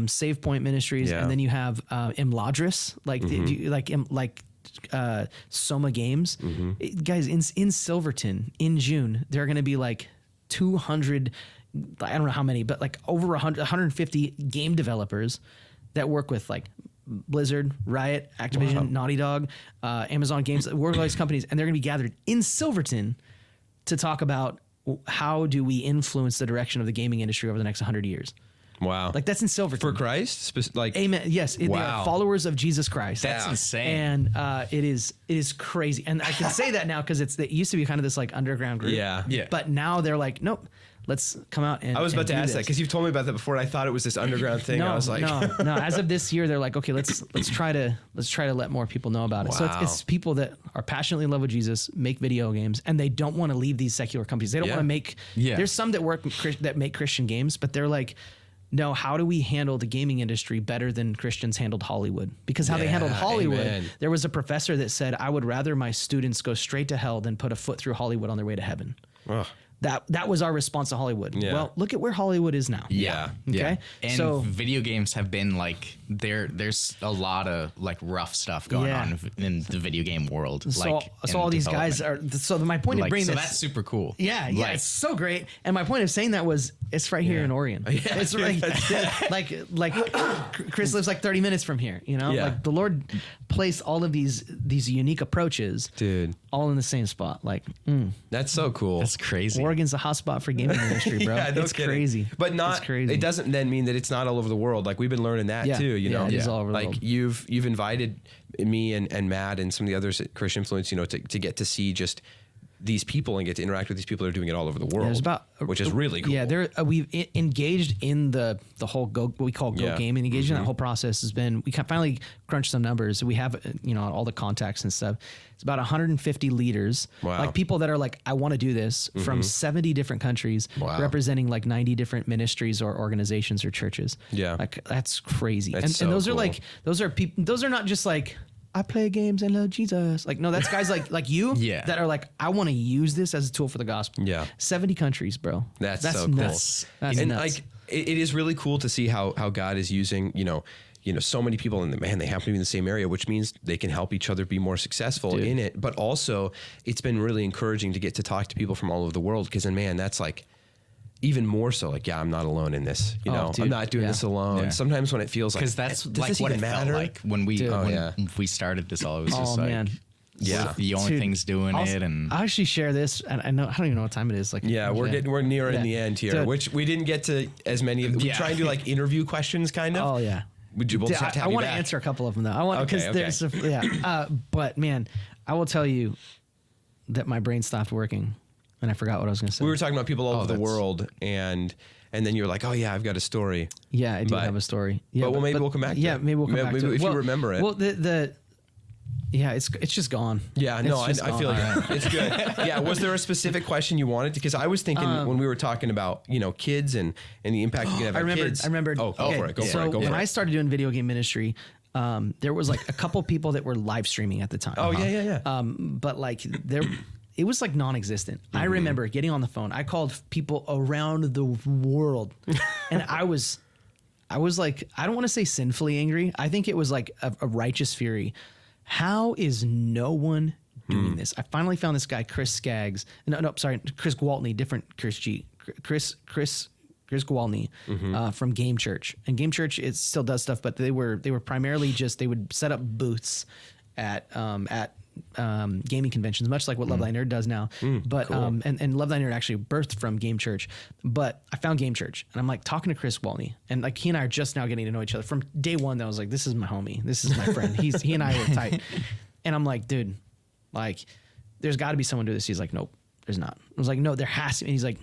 Speaker 4: Save Point Ministries, and then you have Imladris, Soma Games. Guys, in Silverton in June, there are going to be like 200, I don't know how many, but like over 150 game developers that work with like Blizzard, Riot, Activision, Naughty Dog, Amazon Games, work with all these companies, and they're going to be gathered in Silverton to talk about how do we influence the direction of the gaming industry over the next 100 years.
Speaker 1: Wow.
Speaker 4: Like that's in Silverton.
Speaker 1: For Christ? Like,
Speaker 4: amen. Yes. They are followers of Jesus Christ.
Speaker 3: That's insane.
Speaker 4: And it is crazy. And I can say that now because it used to be kind of this like underground group.
Speaker 1: Yeah.
Speaker 4: But now they're like, nope, let's come out and
Speaker 1: I was about to ask that because you've told me about that before. And I thought it was this underground thing.
Speaker 4: No,
Speaker 1: I was like,
Speaker 4: no. As of this year, they're like, okay, let's try to let more people know about it. So it's people that are passionately in love with Jesus, make video games, and they don't want to leave these secular companies. They don't want to make. Yeah. There's some that make Christian games, but they're like, no, how do we handle the gaming industry better than Christians handled Hollywood? Because how they handled Hollywood, there was a professor that said, I would rather my students go straight to hell than put a foot through Hollywood on their way to heaven. Ugh. That was our response to Hollywood. Yeah. Well, look at where Hollywood is now.
Speaker 3: Yeah.
Speaker 4: Okay.
Speaker 3: Yeah. And so video games have been like there's a lot of like rough stuff going on in the video game world.
Speaker 4: So all these guys are. So my point of bringing this.
Speaker 3: That's super cool.
Speaker 4: Yeah. Yeah. It's so great. And my point of saying that was it's right here in Oregon. Yeah. It's like Chris lives like 30 minutes from here. You know, like the Lord placed all of these unique approaches,
Speaker 1: dude,
Speaker 4: all in the same spot. Like
Speaker 1: that's so cool.
Speaker 3: That's crazy.
Speaker 4: Oregon's a hotspot for gaming industry, bro. It's crazy.
Speaker 1: But not crazy. It doesn't then mean that it's not all over the world. Like we've been learning that too, you know.
Speaker 4: It is all over the world.
Speaker 1: Like you've invited me and Matt and some of the others at Christian Influence, you know, to get to see just these people and get to interact with these people that are doing it all over the world, which is really cool.
Speaker 4: Yeah, we've engaged in the whole what we call Go gaming. Engaged in that whole process has been, we finally crunched some numbers. We have, you know, all the contacts and stuff. It's about 150 leaders, like people that are like, I want to do this from 70 different countries, representing like 90 different ministries or organizations or churches. Yeah, like that's crazy. And those are like, those are people. Those are not just like, I play games and love Jesus. Like, no, that's guys like you that are like, I want to use this as a tool for the gospel. Yeah. 70 countries, bro.
Speaker 1: That's so
Speaker 4: nuts.
Speaker 1: Cool.
Speaker 4: That's
Speaker 1: and
Speaker 4: nuts.
Speaker 1: Like, it is really cool to see how God is using, you know, so many people, and they happen to be in the same area, which means they can help each other be more successful in it. But also it's been really encouraging to get to talk to people from all over the world. Cause then, man, that's like, even more so, like, I'm not alone in this. You know, I'm not doing this alone. Yeah. Sometimes when it feels like,
Speaker 3: because that's like what it felt like when we started this all. It was just like, the only things doing it. And
Speaker 4: I actually share this, and I don't even know what time it is. Like,
Speaker 1: we're near in the end here, which we didn't get to as many. We try and do like interview questions, kind of.
Speaker 4: Oh yeah. I want to answer a couple of them though. I want because there's but man, I will tell you, that my brain stopped working, and I forgot what I was going to say.
Speaker 1: We were talking about people all over the world, and then you're like, oh yeah, I've got a story.
Speaker 4: Yeah, I do have a story. Yeah,
Speaker 1: but maybe we'll come back to it.
Speaker 4: Yeah, maybe we'll come back to it.
Speaker 1: If you remember it.
Speaker 4: Well, yeah, it's just gone.
Speaker 1: Yeah, no, I feel like it's good. Yeah, was there a specific question you wanted? Because I was thinking when we were talking about, kids and the impact you can have on kids.
Speaker 4: I remembered.
Speaker 1: Oh, go for it. Go for it.
Speaker 4: When I started doing video game ministry, there was like a couple people that were live streaming at the time.
Speaker 1: Oh, yeah.
Speaker 4: But like it was like non-existent. I remember getting on the phone. I called people around the world, and I was like, I don't want to say sinfully angry. I think it was like a righteous fury. How is no one doing this? I finally found this guy, Chris Skaggs. Chris Gwaltney, different Chris G. Chris Gwaltney from Game Church. And Game Church, it still does stuff, but they were primarily just, they would set up booths at gaming conventions, much like what Love Thy Nerd does now. But cool. And Love Thy Nerd actually birthed from Game Church. But I found Game Church, and I'm like talking to Chris Gwaltney, and like he and I are just now getting to know each other. From day one, I was like, this is my homie, this is my friend. He and I were tight. And I'm like, dude, like, there's got to be someone do this. He's like, nope, there's not. I was like, no, there has to. And he's like,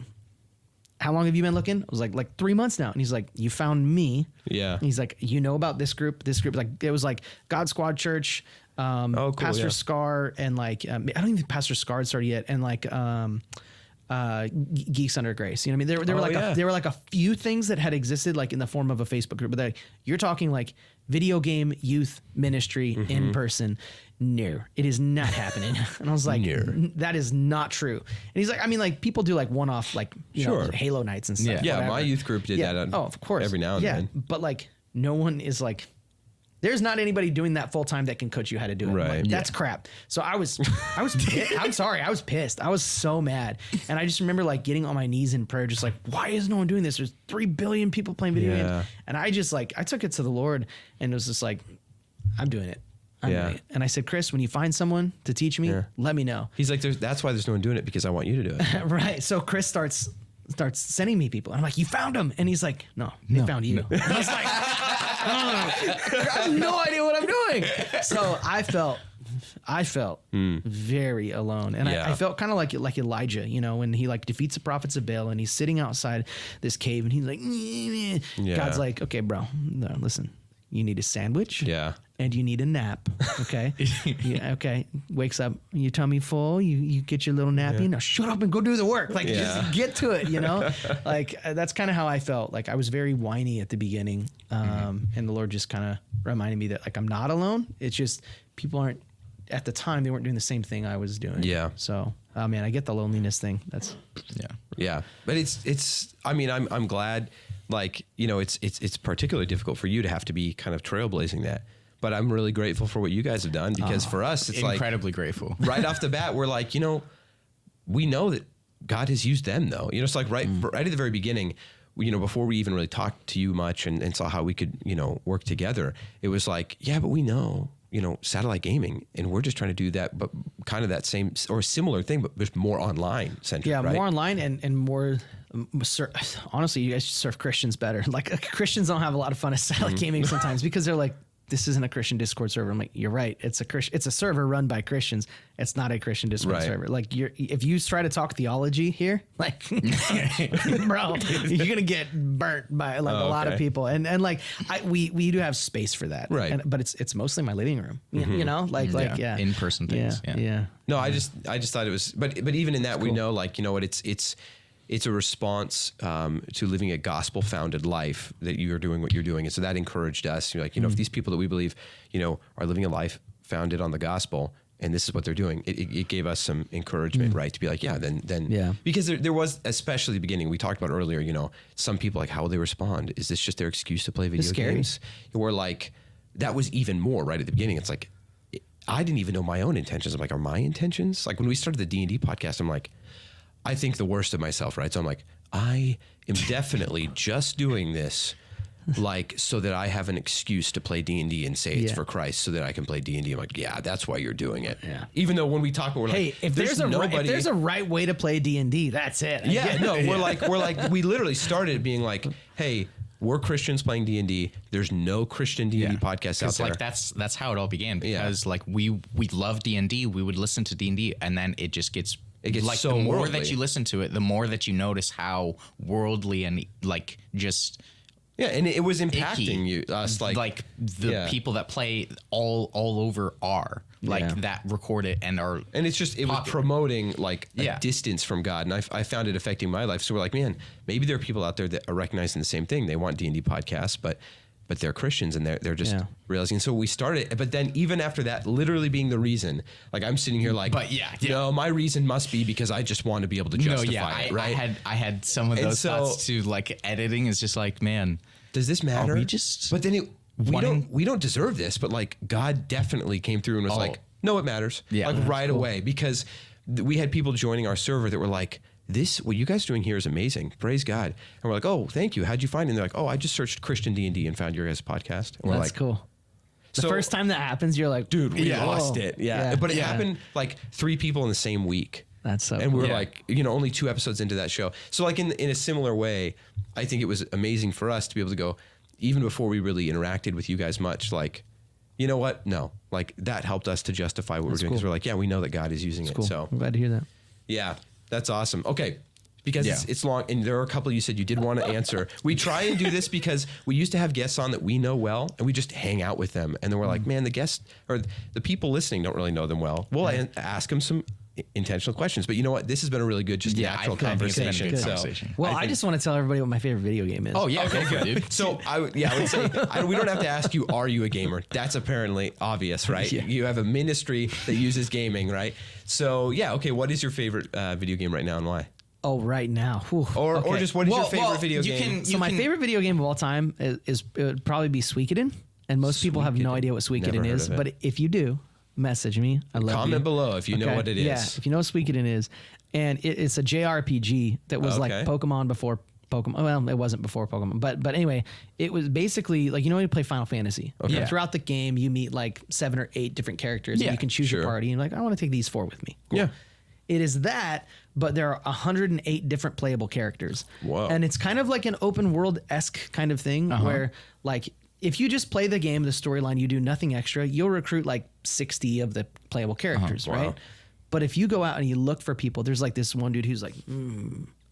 Speaker 4: how long have you been looking? I was like 3 months now. And he's like, you found me.
Speaker 1: Yeah.
Speaker 4: And he's like, you know about this group? Like, it was like God Squad Church,
Speaker 1: cool,
Speaker 4: Pastor Scar, and like, I don't even think Pastor Scar had started yet. And like, Geeks Under Grace. You know what I mean? There were like a few things that had existed like in the form of a Facebook group, but you're talking like video game youth ministry in person. No, it is not happening. And I was like, that is not true. And he's like, I mean, like people do like one-off, like, you know, Halo nights and stuff.
Speaker 1: Yeah, my youth group did that.
Speaker 4: Of course.
Speaker 1: Every now and then.
Speaker 4: But like no one is like, there's not anybody doing that full time that can coach you how to do it.
Speaker 1: Right.
Speaker 4: Like, that's crap. So I was pissed. I'm sorry. I was pissed. I was so mad. And I just remember like getting on my knees in prayer, just like, why is no one doing this? There's 3 billion people playing video games. And I just like, I took it to the Lord, and it was just like, I'm doing it. Doing it. And I said, Chris, when you find someone to teach me, let me know.
Speaker 1: He's like, that's why there's no one doing it, because I want you to do it.
Speaker 4: Right. So Chris starts sending me people. And I'm like, you found them? And he's like, no, they found you. And I was like, I have no idea what I'm doing. So I felt very alone. And I felt kind of like Elijah, you know, when he like defeats the prophets of Baal and he's sitting outside this cave and he's like, God's like, okay, bro, no, listen, you need a sandwich.
Speaker 1: Yeah.
Speaker 4: And you need a nap. Okay. Okay. Wakes up, your tummy full. You get your little nappy. Now shut up and go do the work. Like just get to it, you know? Like that's kind of how I felt. Like I was very whiny at the beginning. And the Lord just kind of reminded me that like I'm not alone. It's just people aren't, at the time, they weren't doing the same thing I was doing.
Speaker 1: Yeah.
Speaker 4: So, oh man, I get the loneliness thing. That's
Speaker 1: Yeah. But it's I mean, I'm glad, like, you know, it's particularly difficult for you to have to be kind of trailblazing that. But I'm really grateful for what you guys have done, because for us, it's
Speaker 3: incredibly grateful.
Speaker 1: Right off the bat, we're like, you know, we know that God has used them, though. You know, it's like right at the very beginning, you know, before we even really talked to you much and saw how we could, you know, work together, it was like, yeah, but we know, you know, satellite gaming, and we're just trying to do that, but kind of that same or similar thing, but just more online centric.
Speaker 4: Yeah,
Speaker 1: right?
Speaker 4: more online and more. Honestly, you guys serve Christians better. Like Christians don't have a lot of fun at satellite gaming sometimes because they're like, this isn't a Christian Discord server. I'm like, you're right. It's a server run by Christians. It's not a Christian Discord server. Like if you try to talk theology here, like, bro, you're going to get burnt by like a lot of people. And like, we do have space for that. Right. But it's mostly my living room, you know, like
Speaker 3: in-person things.
Speaker 4: Yeah.
Speaker 1: No, I just thought it was, but even in that, we know, like, you know what, it's a response to living a gospel-founded life that you're doing what you're doing. And so that encouraged us. You're like, you know, if these people that we believe, you know, are living a life founded on the gospel, and this is what they're doing, it gave us some encouragement, right? To be like, then because there was, especially the beginning, we talked about earlier, you know, some people like, how will they respond? Is this just their excuse to play video games? Or like, that was even more right at the beginning. It's like, I didn't even know my own intentions. I'm like, are my intentions? Like when we started the D&D podcast, I'm like, I think the worst of myself, right? So I'm like, I am definitely just doing this like so that I have an excuse to play D&D and say it's for Christ so that I can play D&D. I'm like, yeah, that's why you're doing it. Yeah. Even though when we talk, we're like,
Speaker 4: if there's a right way to play D&D, that's it.
Speaker 1: Yeah, no, we're like, we literally started being like, hey, we're Christians playing D&D. There's no Christian D&D podcast out there.
Speaker 3: Like that's how it all began, because like we love D&D, we would listen to D&D, and then it gets like
Speaker 1: so
Speaker 3: the more
Speaker 1: worldly.
Speaker 3: that you listen to it, the more that you notice how worldly and like just
Speaker 1: and it was impacting us
Speaker 3: like the people that play all over are like that record it and are,
Speaker 1: and it was promoting like a distance from God, and I found it affecting my life. So we're like, man, maybe there are people out there that are recognizing the same thing. They want D&D podcasts, but they're Christians, and they're just realizing. So we started, but then even after that, literally being the reason, like I'm sitting here like, no, my reason must be because I just want to be able to justify it, right?
Speaker 3: I had some of those thoughts too. Like editing is just like, man,
Speaker 1: does this matter?
Speaker 3: We just,
Speaker 1: but then we don't deserve this, but like God definitely came through and was like, no, it matters, like right away, because we had people joining our server that were like, what you guys are doing here is amazing. Praise God. And we're like, oh, thank you. How'd you find it? And they're like, oh, I just searched Christian D&D and found your guys' podcast. And we're
Speaker 4: That's
Speaker 1: like,
Speaker 4: cool. The first time that happens, you're like,
Speaker 1: dude, we lost it. Yeah. But it happened like 3 people in the same week.
Speaker 4: That's so
Speaker 1: And we
Speaker 4: cool.
Speaker 1: were like, only 2 episodes into that show. So like in a similar way, I think it was amazing for us to be able to go, even before we really interacted with you guys much, like, you know what? No, like that helped us to justify what we're doing. Because we're like, we know that God is using it.
Speaker 4: Cool.
Speaker 1: So
Speaker 4: I'm glad to hear that.
Speaker 1: Yeah, that's awesome. Okay. Because it's long, and there are a couple you said you did want to answer. We try and do this because we used to have guests on that we know well, and we just hang out with them. And then we're like, man, the guests or the people listening don't really know them well. We'll ask them some intentional questions. But you know what? This has been a really good, just natural conversation.
Speaker 4: Well, I just want to tell everybody what my favorite video game is.
Speaker 3: Oh, yeah.
Speaker 1: Okay, good. Dude. So I would say we don't have to ask you, are you a gamer? That's apparently obvious, right?
Speaker 4: Yeah.
Speaker 1: You have a ministry that uses gaming, right? So okay. What is your favorite video game right now, and why?
Speaker 4: Oh, right now. Whew.
Speaker 1: Or just what is your favorite video game?
Speaker 4: My favorite video game of all time is it would probably be Suikoden, and most people have no idea what Suikoden is. But if you do, message me. I love you.
Speaker 1: Comment below if you know what it is.
Speaker 4: Yeah, if you know what Suikoden is, and it's a JRPG that was like Pokemon before Pokemon. Well, it wasn't before Pokemon, but anyway, it was basically like, when you play Final Fantasy. Okay. Throughout the game, you meet like 7 or 8 different characters, and you can choose your party. And you're like, I want to take these 4 with me. Cool. Yeah. It is that, but there are 108 different playable characters.
Speaker 1: Whoa.
Speaker 4: And it's kind of like an open world-esque kind of thing where, like, if you just play the game, the storyline, you do nothing extra, you'll recruit like 60 of the playable characters, right? But if you go out and you look for people, there's like this one dude who's like,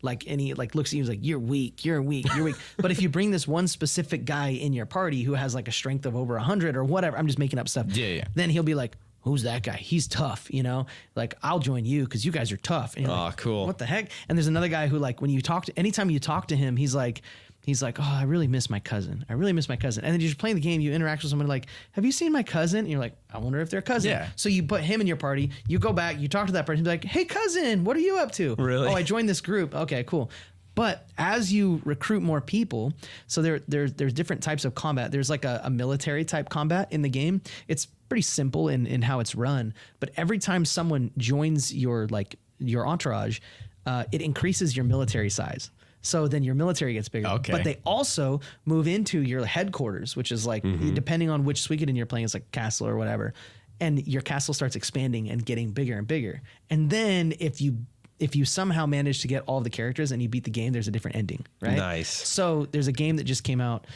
Speaker 4: like, and he like looks at you, he's like, you're weak. But if you bring this one specific guy in your party who has like a strength of over 100 or whatever, I'm just making up stuff. Then he'll be like, who's that guy? He's tough, like, I'll join you because you guys are tough. And you're like,
Speaker 1: cool.
Speaker 4: What the heck? And there's another guy who, like, anytime you talk to him, he's like, oh, I really miss my cousin. And then you're just playing the game, you interact with someone like, have you seen my cousin? And you're like, I wonder if they're a cousin. Yeah. So you put him in your party, you go back, you talk to that person, and be like, hey cousin, what are you up to?
Speaker 1: Really?
Speaker 4: Oh, I joined this group. Okay, cool. But as you recruit more people, so there's different types of combat. There's like a military type combat in the game. It's pretty simple in how it's run. But every time someone joins your entourage, it increases your military size. So then your military gets bigger. Okay. But they also move into your headquarters, which is like, depending on which Suikoden you're playing, it's like castle or whatever. And your castle starts expanding and getting bigger and bigger. And then if you somehow manage to get all of the characters and you beat the game, there's a different ending, right?
Speaker 1: Nice.
Speaker 4: So there's a game that just came out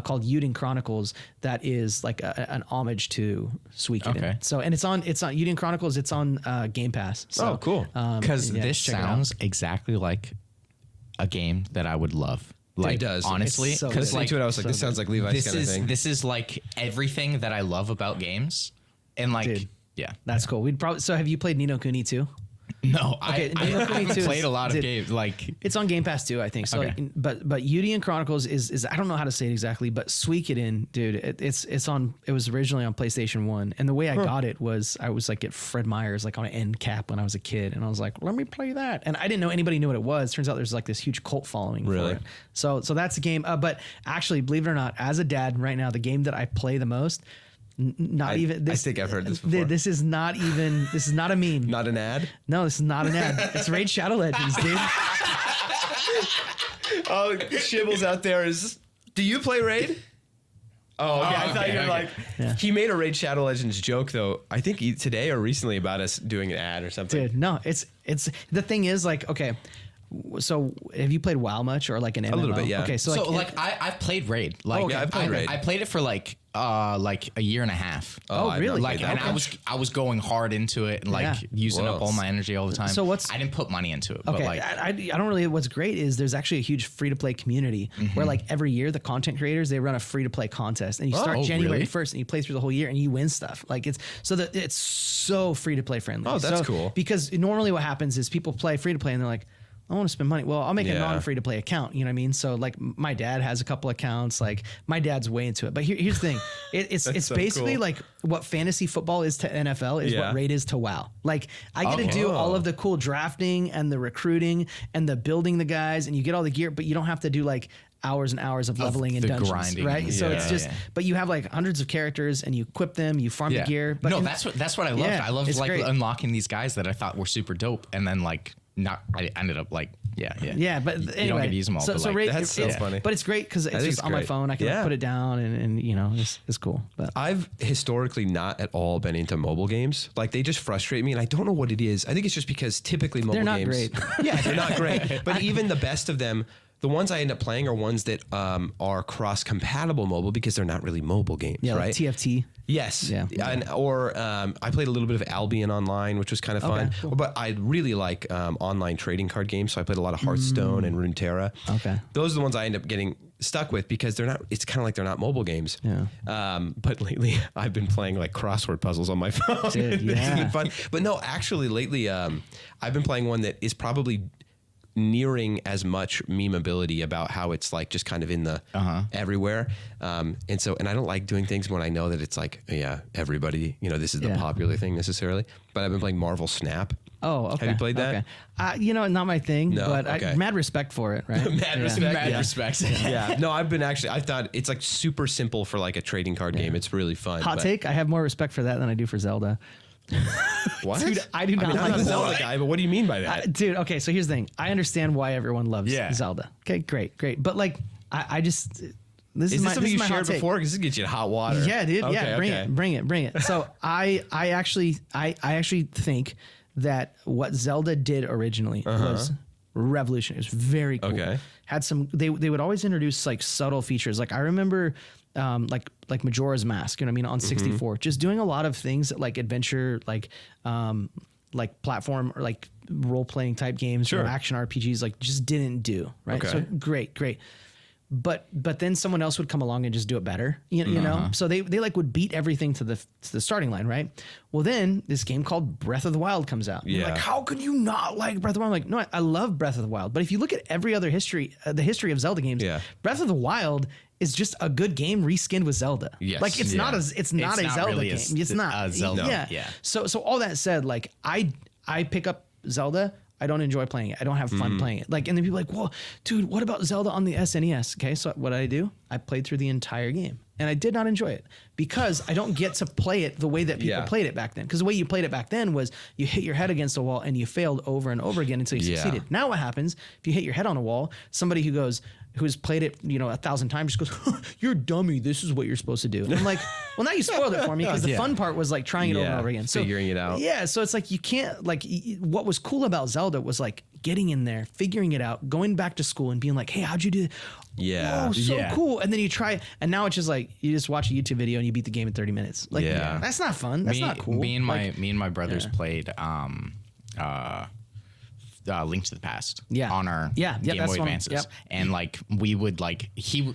Speaker 4: called E12 Chronicles that is like an homage to Suikoden. Okay. So, and it's on E12 Chronicles. It's on Game Pass. So,
Speaker 1: cool.
Speaker 3: Because this sounds exactly like a game that I would love. Like, it does, honestly.
Speaker 1: Because
Speaker 3: like,
Speaker 1: to it, I was like, this sounds like Levi's kind of thing.
Speaker 3: This is like everything that I love about games, and like,
Speaker 4: dude, that's cool. So have you played Ni no Kuni too?
Speaker 3: No, okay, I haven't played a lot of games. Like,
Speaker 4: it's on Game Pass too, I think. So, but E12 Chronicles is I don't know how to say it exactly, but Suikoden, dude, it was originally on PlayStation 1, and the way I got it was I was like at Fred Meyer's like on an end cap when I was a kid, and I was like, let me play that, and I didn't know anybody knew what it was. Turns out there's like this huge cult following for it. So that's the game. But actually, believe it or not, as a dad right now, the game that I play the most. I
Speaker 1: think I've heard this before.
Speaker 4: This is not a meme.
Speaker 1: Not an ad?
Speaker 4: No, this is not an ad. It's Raid Shadow Legends, dude.
Speaker 1: Oh, Shibbles out there is. Do you play Raid? Oh, okay. I thought you were like. Yeah. He made a Raid Shadow Legends joke though. I think today or recently about us doing an ad or something.
Speaker 4: Dude, no, it's the thing is like, okay, so have you played WoW much or like an MMO?
Speaker 1: A little bit, yeah.
Speaker 4: Okay,
Speaker 3: So I've played Raid. Like
Speaker 1: yeah, I've played Raid.
Speaker 3: I played it for like a year and a half.
Speaker 1: I've
Speaker 4: really?
Speaker 1: never
Speaker 3: Like,
Speaker 1: played
Speaker 3: and
Speaker 1: that.
Speaker 3: I was going hard into it and like using
Speaker 1: Whoa.
Speaker 3: up all my energy all the time.
Speaker 4: So
Speaker 3: I didn't put money into it, but
Speaker 4: Okay,
Speaker 3: like
Speaker 4: I don't really. What's great is there's actually a huge free to play community where like every year the content creators they run a free to play contest and you start January
Speaker 3: really?
Speaker 4: 1st and you play through the whole year and you win stuff. Like it's so that it's so free to play friendly.
Speaker 1: Oh, that's
Speaker 4: So-
Speaker 1: cool.
Speaker 4: Because normally what happens is people play free to play and they're like, I want to spend money. Well, I'll make a
Speaker 1: Yeah.
Speaker 4: non-free to play account. You know what I mean? So like my dad has a couple accounts. Like my dad's way into it. But here's the thing. It's
Speaker 1: so
Speaker 4: basically
Speaker 1: cool.
Speaker 4: like what fantasy football is to NFL is
Speaker 1: Yeah.
Speaker 4: what Raid is to WoW. Like I get to do
Speaker 1: Oh.
Speaker 4: all of the cool drafting and the recruiting and the building the guys and you get all the gear, but you don't have to do like hours and hours of leveling and
Speaker 3: the
Speaker 4: dungeons,
Speaker 3: grinding.
Speaker 4: right? So it's
Speaker 3: Yeah,
Speaker 4: just,
Speaker 3: yeah.
Speaker 4: but you have like hundreds of characters and you equip them, you farm the gear. But
Speaker 3: no, that's what I loved.
Speaker 4: Yeah,
Speaker 3: I loved
Speaker 4: it's
Speaker 3: like
Speaker 4: great.
Speaker 3: unlocking these guys that I thought were super dope, and then like I ended up like
Speaker 4: Yeah, but
Speaker 3: you
Speaker 4: anyway,
Speaker 3: don't get to use them all.
Speaker 4: So,
Speaker 3: but
Speaker 4: so
Speaker 3: like,
Speaker 4: Raid,
Speaker 1: That's so funny.
Speaker 4: But it's great because it's
Speaker 1: think
Speaker 4: just
Speaker 1: it's
Speaker 4: on my
Speaker 1: great.
Speaker 4: phone. I can like,
Speaker 1: Yeah.
Speaker 4: put it down and you know it's cool. But
Speaker 1: I've historically not at all been into mobile games. Like they just frustrate me, and I don't know what it is. I think it's just because typically mobile
Speaker 4: They're not
Speaker 1: games,
Speaker 4: great.
Speaker 1: yeah, they're not great. But even the best of them, the ones I end up playing are ones that are cross-compatible mobile because they're not really mobile games,
Speaker 4: yeah,
Speaker 1: right?
Speaker 4: like TFT.
Speaker 1: Yes.
Speaker 4: Yeah.
Speaker 1: Or I played a little bit of Albion Online, which was kind of fun.
Speaker 4: cool.
Speaker 1: But I really like online trading card games. So I played a lot of Hearthstone and Runeterra.
Speaker 4: Okay.
Speaker 1: Those are the ones I end up getting stuck with because they're not, it's kind of like they're not mobile games.
Speaker 4: Yeah.
Speaker 1: But lately I've been playing like crossword puzzles on my phone.
Speaker 4: Dude,
Speaker 1: It's
Speaker 4: yeah.
Speaker 1: been fun. But no, actually lately I've been playing one that is probably nearing as much memeability about how it's like just kind of in the everywhere. And I don't like doing things when I know that it's like, yeah, everybody, you know, this is the
Speaker 4: Yeah.
Speaker 1: popular thing necessarily, but I've been playing Marvel Snap.
Speaker 4: Oh, okay.
Speaker 1: Have you played that?
Speaker 4: Okay. You know, not my thing,
Speaker 1: No,
Speaker 4: but
Speaker 1: okay.
Speaker 4: mad respect for it, right?
Speaker 1: Mad
Speaker 4: Yeah.
Speaker 1: respect.
Speaker 3: mad
Speaker 1: Yeah.
Speaker 3: respect.
Speaker 1: Yeah. No, I thought it's like super simple for like a trading card game. It's really fun.
Speaker 4: Hot
Speaker 1: but-
Speaker 4: take: I have more respect for that than I do for Zelda.
Speaker 1: What?
Speaker 4: Dude, I do not
Speaker 1: I'm
Speaker 4: like
Speaker 1: not a
Speaker 4: Zelda.
Speaker 1: Zelda guy, but what do you mean by that?
Speaker 4: Dude, okay, so here's the thing. I understand why everyone loves
Speaker 3: Yeah.
Speaker 4: Zelda. Okay, great. But like, I just this
Speaker 1: Is
Speaker 4: my,
Speaker 1: this something
Speaker 4: this
Speaker 1: you
Speaker 4: is my hot
Speaker 1: shared
Speaker 4: take.
Speaker 1: before? Because this gets you hot water.
Speaker 4: Yeah, dude. Yeah,
Speaker 1: Okay,
Speaker 4: bring it. So I actually think that what Zelda did originally was revolutionary. It was very cool.
Speaker 1: Okay.
Speaker 4: Had some. They would always introduce like subtle features. Like I remember. Like Majora's Mask, you know what I mean, on 64, just doing a lot of things that like adventure, like platform or like role playing type games or action RPGs, like just didn't do, right?
Speaker 1: Okay.
Speaker 4: So great. But then someone else would come along and just do it better, you know? So they like would beat everything to the starting line, right? Well, then this game called Breath of the Wild comes out.
Speaker 1: Yeah.
Speaker 4: You're like, how could you not like Breath of the Wild? I'm like, no, I love Breath of the Wild. But if you look at every other history, the history of Zelda games,
Speaker 1: Yeah.
Speaker 4: Breath of the Wild is just a good game reskinned with Zelda.
Speaker 3: Yes.
Speaker 4: Like it's not
Speaker 3: Yeah.
Speaker 4: it's not
Speaker 3: It's
Speaker 4: a
Speaker 3: not
Speaker 4: Zelda
Speaker 3: really
Speaker 4: game.
Speaker 3: a
Speaker 4: It's not
Speaker 3: a Zelda.
Speaker 4: Yeah.
Speaker 3: Yeah.
Speaker 4: So all that said, like I pick up Zelda. I don't enjoy playing it. I don't have fun playing it. Like, and then people are like, "Whoa, dude, what about Zelda on the SNES?" Okay, so what did I do? I played through the entire game, and I did not enjoy it because I don't get to play it the way that people
Speaker 1: Yeah.
Speaker 4: played it back then. Because the way you played it back then was you hit your head against a wall and you failed over and over again until you
Speaker 1: Yeah.
Speaker 4: succeeded. Now what happens if you hit your head on a wall? Somebody who's played it, 1,000 times just goes, "You're a dummy. This is what you're supposed to do." And I'm like, well, now you spoiled it for me because the
Speaker 1: Yeah.
Speaker 4: fun part was like trying it over and over again. So
Speaker 1: figuring it out.
Speaker 4: yeah, so it's like you can't like what was cool about Zelda was like getting in there, figuring it out, going back to school and being like, "Hey, how'd you do?"
Speaker 1: Yeah.
Speaker 4: Oh, so
Speaker 3: Yeah.
Speaker 4: cool. And then you try, and now it's just like you just watch a YouTube video and you beat the game in 30 minutes. Like,
Speaker 1: Yeah.
Speaker 4: that's not fun. That's not cool.
Speaker 3: Me and
Speaker 4: Like,
Speaker 3: my brothers played Link to the Past on our
Speaker 4: Yeah,
Speaker 3: Game
Speaker 4: that's
Speaker 3: Boy
Speaker 4: one.
Speaker 3: Advances.
Speaker 4: Yep.
Speaker 3: And like we would like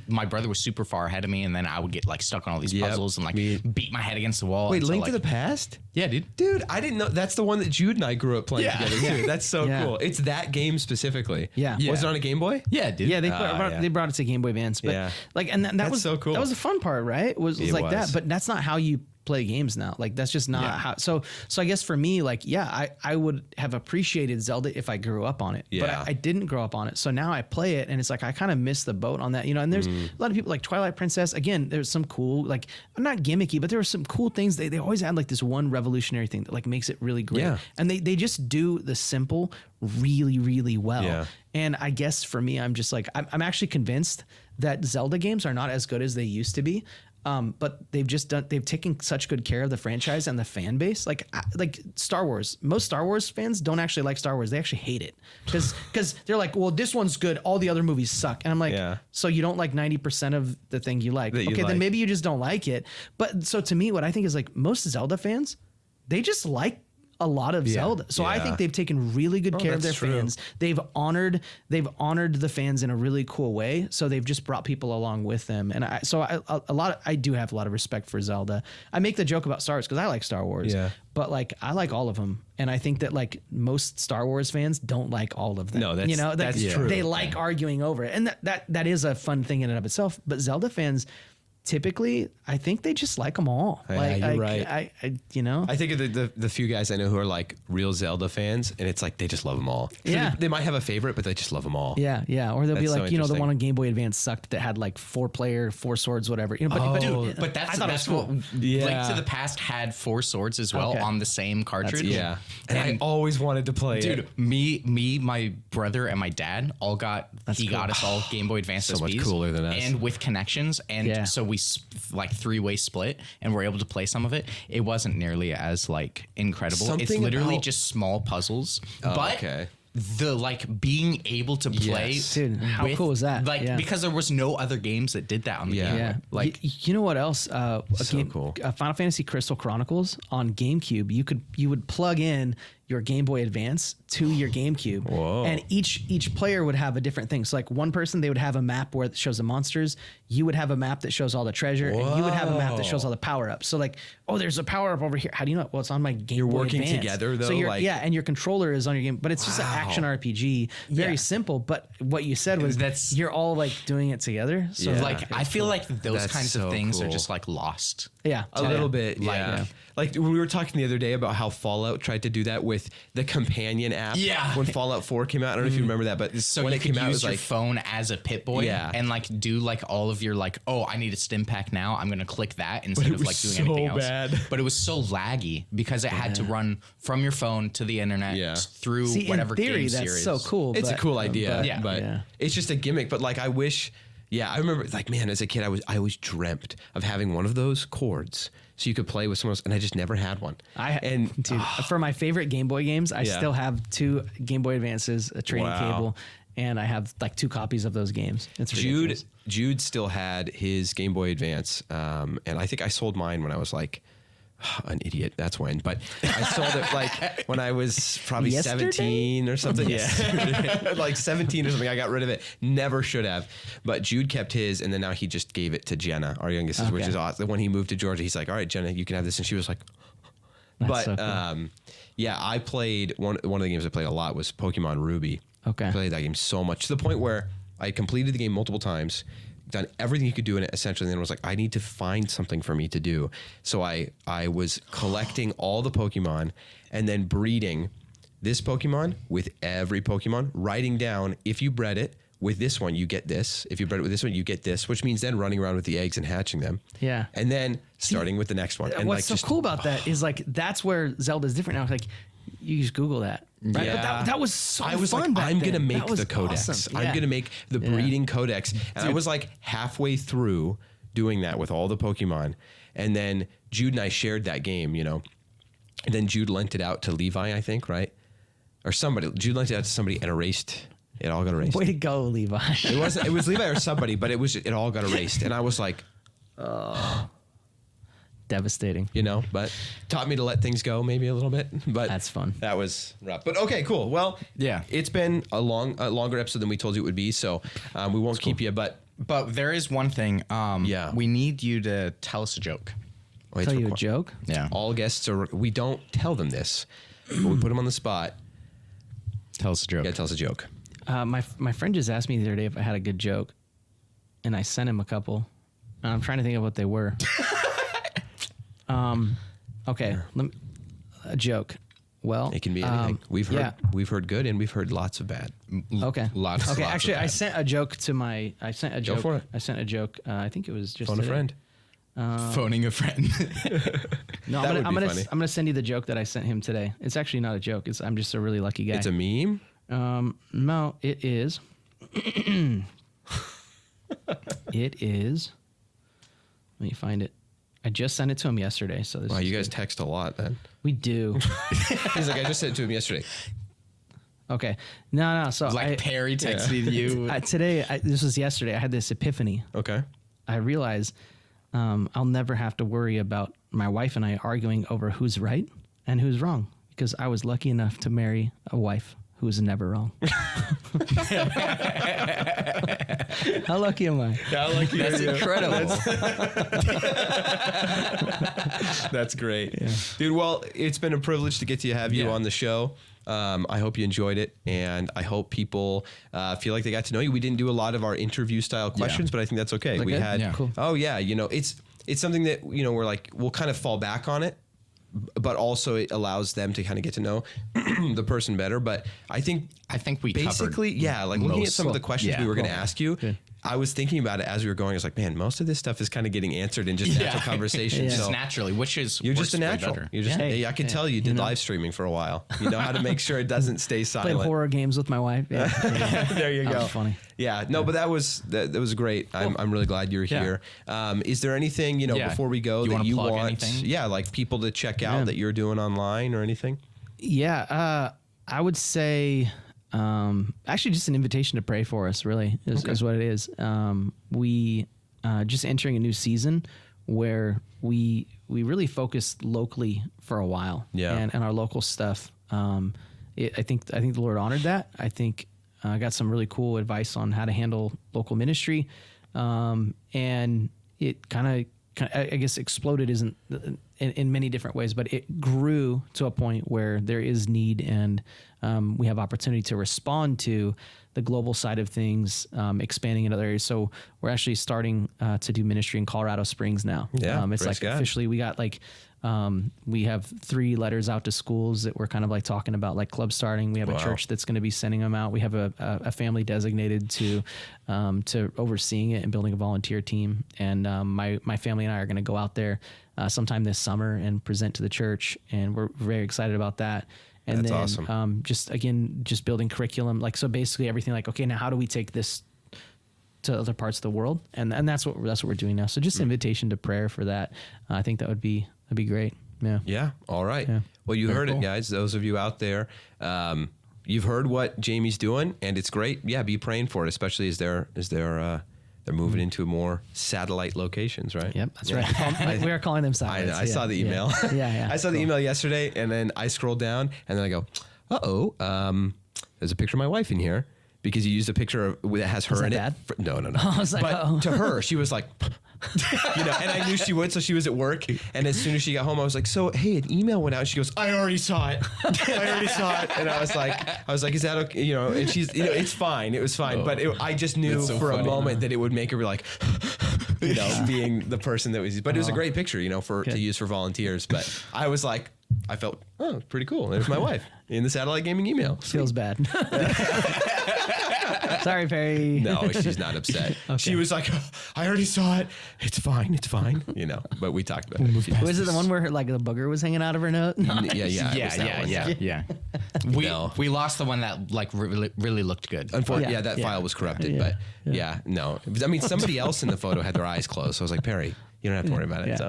Speaker 3: my brother was super far ahead of me, and then I would get like stuck on all these
Speaker 1: Yep.
Speaker 3: puzzles and like beat my head against the wall.
Speaker 1: Wait,
Speaker 3: until,
Speaker 1: Link
Speaker 3: like,
Speaker 1: to the Past?
Speaker 3: Yeah, dude.
Speaker 1: Dude, I didn't know. That's the one that Jude and I grew up playing
Speaker 3: Yeah.
Speaker 1: together too. That's so
Speaker 4: Yeah.
Speaker 1: cool. It's that game specifically.
Speaker 4: Yeah.
Speaker 1: Was it on a Game Boy?
Speaker 3: Yeah, dude.
Speaker 4: yeah, they
Speaker 1: yeah.
Speaker 4: they brought it to Game Boy Advance, but
Speaker 1: Yeah.
Speaker 4: like, and that
Speaker 1: That's
Speaker 4: was
Speaker 1: so cool.
Speaker 4: That was the fun part, right? Was
Speaker 1: It
Speaker 4: like
Speaker 1: was.
Speaker 4: that, but that's not how you play games now. Like that's just not how. So I guess for me, like, yeah, I would have appreciated Zelda if I grew up on it, but
Speaker 1: Yeah.
Speaker 4: I didn't grow up on it. So now I play it, and it's like I kind of miss the boat on that, And there's a lot of people like Twilight Princess. Again, there's some cool, like not gimmicky, but there were some cool things. They always add like this one revolutionary thing that like makes it really great,
Speaker 1: Yeah.
Speaker 4: and they just do the simple really really well.
Speaker 1: Yeah.
Speaker 4: And I guess for me, I'm just like, I'm actually convinced that Zelda games are not as good as they used to be. But they've taken such good care of the franchise and the fan base. Like Star Wars, most Star Wars fans don't actually like Star Wars. They actually hate it because they're like, well, this one's good. All the other movies suck. And I'm like, so you don't like 90% of the thing you like. Okay, then maybe you just don't like it. But so to me, what I think is like most Zelda fans, they just like a lot of Zelda. So I think they've taken really good care of their fans. They've honored the fans in a really cool way. So they've just brought people along with them. And I do have a lot of respect for Zelda. I make the joke about Star Wars because I like Star Wars. Yeah. But like I like all of them. And I think that like most Star Wars fans don't like all of them. No, that's true. They like arguing over it. And that is a fun thing in and of itself. But Zelda fans, typically, I think they just like them all.
Speaker 1: You're right.
Speaker 4: I
Speaker 1: think of the few guys I know who are like real Zelda fans, and it's like they just love them all. So they might have a favorite, but they just love them all.
Speaker 4: Yeah, yeah. Or they'll be like, the one on Game Boy Advance sucked that had like 4-player, 4 swords, whatever.
Speaker 3: But that's what Link to the Past had 4 swords as well on the same cartridge.
Speaker 1: And I always wanted to play it.
Speaker 3: Me, my brother, and my dad all got us all Game Boy Advance SPs.
Speaker 1: So much cooler than us.
Speaker 3: And with connections, and so we like 3-way split, and we're able to play some of it. It wasn't nearly as like incredible. It's literally just small puzzles, the like being able to play,
Speaker 4: dude, how cool is that?
Speaker 3: Like because there was no other games that did that on the game.
Speaker 4: Yeah, like you know what else?
Speaker 1: Cool.
Speaker 4: Final Fantasy Crystal Chronicles on GameCube. You would plug in your Game Boy Advance to your GameCube. Whoa. And each player would have a different thing. So like one person, they would have a map where it shows the monsters. You would have a map that shows all the treasure. And you would have a map that shows all the power-ups. So like, oh, there's a power-up over here. How do you know? Well, it's on my Game Boy Advance.
Speaker 1: You're working together though?
Speaker 4: So and your controller is on your game. But it's just an action RPG. Very simple. But what you said was you're all like doing it together. So
Speaker 3: like, I feel like those kinds of things are just like lost.
Speaker 4: Yeah.
Speaker 1: A little bit. Like we were talking the other day about how Fallout tried to do that with the companion app.
Speaker 3: Yeah.
Speaker 1: When Fallout 4 came out, I don't know if you remember that, but
Speaker 3: so
Speaker 1: when
Speaker 3: you
Speaker 1: it came
Speaker 3: could
Speaker 1: out, it
Speaker 3: use
Speaker 1: was
Speaker 3: your
Speaker 1: like
Speaker 3: phone as a Pip-Boy and like do like all of your like, oh, I need a stim pack now. I'm gonna click that instead of like doing anything else. But it was so laggy because it had to run from your phone to the internet through whatever
Speaker 4: in theory,
Speaker 3: game
Speaker 4: that's
Speaker 3: series.
Speaker 4: so cool.
Speaker 1: It's a cool idea, but
Speaker 4: yeah.
Speaker 1: it's just a gimmick. But like, I wish. Yeah, I remember, like, man, as a kid, I always dreamt of having one of those cords so you could play with someone else, and I just never had one.
Speaker 4: For my favorite Game Boy games, I still have 2 Game Boy Advances, a trading cable, and I have like 2 copies of those games. It's ridiculous.
Speaker 1: Jude still had his Game Boy Advance, and I think I sold mine when I was like an idiot. That's when, but I sold it like when I was probably 17 or something. Yeah, like 17 or something. I got rid of it. Never should have. But Jude kept his, and then now he just gave it to Jenna, our youngest sister, which is awesome. When he moved to Georgia, he's like, "All right, Jenna, you can have this," and she was like,
Speaker 4: That's so cool.
Speaker 1: I played one of the games I played a lot was Pokemon Ruby.
Speaker 4: Okay,
Speaker 1: I played that game so much to the point where I completed the game multiple times, done everything you could do in it essentially, and then was like, I need to find something for me to do. So I was collecting all the Pokemon and then breeding this Pokemon with every Pokemon, writing down, if you bred it with this one, you get this. If you bred it with this one, you get this, which means then running around with the eggs and hatching them.
Speaker 4: Yeah.
Speaker 1: And then starting with the next one. And
Speaker 4: what's
Speaker 1: like
Speaker 4: so cool about that is like, that's where Zelda's different now. It's like, you just Google that. Right?
Speaker 1: Yeah.
Speaker 4: But that was so fun.
Speaker 1: I was like, I'm going to make the codex.
Speaker 4: Awesome.
Speaker 1: I'm going to make the breeding codex. And I was like halfway through doing that with all the Pokemon. And then Jude and I shared that game, And then Jude lent it out to Levi, I think, right? Or somebody. Jude lent it out to somebody and erased. It all got erased.
Speaker 4: Way to go, Levi.
Speaker 1: It was Levi or somebody, but it all got erased. And I was like,
Speaker 4: devastating.
Speaker 1: But taught me to let things go maybe a little bit. But
Speaker 4: that's fun.
Speaker 1: That was rough. But okay, cool. Well, it's been a longer episode than we told you it would be, so we won't keep you. But
Speaker 3: there is one thing. We need you to tell us a joke.
Speaker 4: Tell you a joke?
Speaker 3: Yeah.
Speaker 1: All guests we don't tell them this, but we put them on the spot.
Speaker 3: Tell us a joke.
Speaker 1: Yeah, tell us a joke.
Speaker 4: My friend just asked me the other day if I had a good joke, and I sent him a couple. And I'm trying to think of what they were. Okay, a joke. Well,
Speaker 1: it can be anything. We've heard good, and we've heard lots of bad.
Speaker 4: Okay,
Speaker 3: lots.
Speaker 4: Okay,
Speaker 3: lots
Speaker 4: actually,
Speaker 3: of bad.
Speaker 4: I sent a joke to my. I sent a joke.
Speaker 1: Go for it.
Speaker 4: I sent a joke. I think it was just
Speaker 1: phone a friend.
Speaker 3: Phoning a friend.
Speaker 4: No, I'm gonna send you the joke that I sent him today. It's actually not a joke. I'm just a really lucky guy.
Speaker 1: It's a meme.
Speaker 4: No, it is. It is. Let me find it. I just sent it to him yesterday. So this
Speaker 1: wow, you guys text a lot then.
Speaker 4: We do.
Speaker 1: He's like, I just sent it to him yesterday.
Speaker 4: Okay. No. So
Speaker 3: like Perry texted you.
Speaker 4: This was yesterday. I had this epiphany.
Speaker 1: Okay.
Speaker 4: I realized I'll never have to worry about my wife and I arguing over who's right and who's wrong because I was lucky enough to marry a wife who is never wrong. How lucky am I?
Speaker 1: How lucky
Speaker 3: That's incredible.
Speaker 1: That's great. Yeah. Dude, well, it's been a privilege to get to have you on the show. I hope you enjoyed it, and I hope people feel like they got to know you. We didn't do a lot of our interview style questions, but I think that's okay.
Speaker 4: We had
Speaker 1: cool. Oh yeah, it's something that we're like we'll kind of fall back on it, but also it allows them to kind of get to know the person better. But I think
Speaker 3: we
Speaker 1: basically looking at some of the questions we were going to ask you.
Speaker 4: Good.
Speaker 1: I was thinking about it as we were going. I was like, man, most of this stuff is kind of getting answered in just natural conversation.
Speaker 3: Just
Speaker 1: So
Speaker 3: naturally, which is
Speaker 1: you're just a natural.
Speaker 3: Better.
Speaker 1: You're just. Hey, I can tell you did live streaming for a while. You know how to make sure it doesn't stay silent.
Speaker 4: Played horror games with my wife. Yeah.
Speaker 1: There you
Speaker 4: That
Speaker 1: go.
Speaker 4: was funny.
Speaker 1: Yeah, no, but that was great. Cool. I'm really glad you're here. Is there anything before we go that you want?
Speaker 3: Anything?
Speaker 1: Yeah, like people to check out that you're doing online or anything?
Speaker 4: Yeah, I would say actually just an invitation to pray for us. Really is what it is. We just entering a new season where we really focused locally for a while.
Speaker 1: Yeah,
Speaker 4: and our local stuff. I think the Lord honored that. I think I got some really cool advice on how to handle local ministry, and it kind of I guess exploded isn't in many different ways, but it grew to a point where there is need and we have opportunity to respond to the global side of things, expanding in other areas. So we're actually starting to do ministry in Colorado Springs now.
Speaker 1: Yeah,
Speaker 4: it's like
Speaker 1: God.
Speaker 4: Officially we got we have 3 letters out to schools that we're kind of like talking about like club starting. We have a church that's going to be sending them out. We have a family designated to overseeing it and building a volunteer team. And my family and I are going to go out there sometime this summer and present to the church. And we're very excited about that. And
Speaker 1: that's
Speaker 4: then
Speaker 1: awesome.
Speaker 4: just building curriculum. Like, so basically everything like, okay, now how do we take this to other parts of the world? And that's what we're doing now. So just invitation to prayer for that. I think that'd be great. Yeah.
Speaker 1: Yeah. All right.
Speaker 4: Yeah.
Speaker 1: Well, you heard it, guys. Those of you out there, you've heard what Jamie's doing, and it's great. Yeah, be praying for it, especially as they're moving into more satellite locations, right?
Speaker 4: Yep, that's right. We are calling them satellites.
Speaker 1: I saw the email.
Speaker 4: Yeah.
Speaker 1: I saw the email yesterday, and then I scrolled down, and then I go, there's a picture of my wife in here. Because you used a picture that has her in
Speaker 4: bad?
Speaker 1: it. No.
Speaker 4: I was like,
Speaker 1: but to her, she was like, and I knew she would, so she was at work. And as soon as she got home, I was like, so, hey, an email went out. She goes, I already saw it. And I was like, is that okay? And she's, it's fine. It was fine. But I just knew for a moment that it would make her be like, being the person that was, but it was a great picture, to use for volunteers. But I was like, I felt, pretty cool. There's my wife in the satellite gaming email.
Speaker 4: Feels bad. Sorry, Perry.
Speaker 1: No, she's not upset. Okay. She was like, I already saw it. It's fine. But we talked about it.
Speaker 4: Was it the one where like the booger was hanging out of her nose?
Speaker 3: Yeah. We lost the one that like really looked good.
Speaker 1: Unfortunately, that file was corrupted. But no. I mean, somebody else in the photo had their eyes closed. So I was like, Perry, you don't have to worry about it.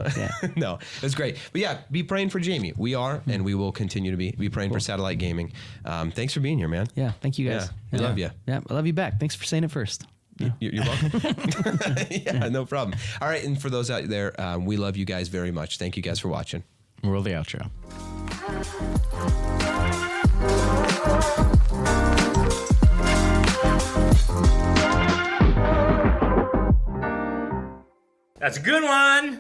Speaker 1: No, it was great. But yeah, be praying for Jamie. We are, and we will continue to be praying for satellite gaming. Thanks for being here, man.
Speaker 4: Yeah, thank you guys.
Speaker 1: We love you.
Speaker 4: Yeah, I love you back. Thanks for saying it first.
Speaker 1: You're welcome. No problem. All right, and for those out there, we love you guys very much. Thank you guys for watching.
Speaker 3: Roll the outro.
Speaker 5: That's a good one.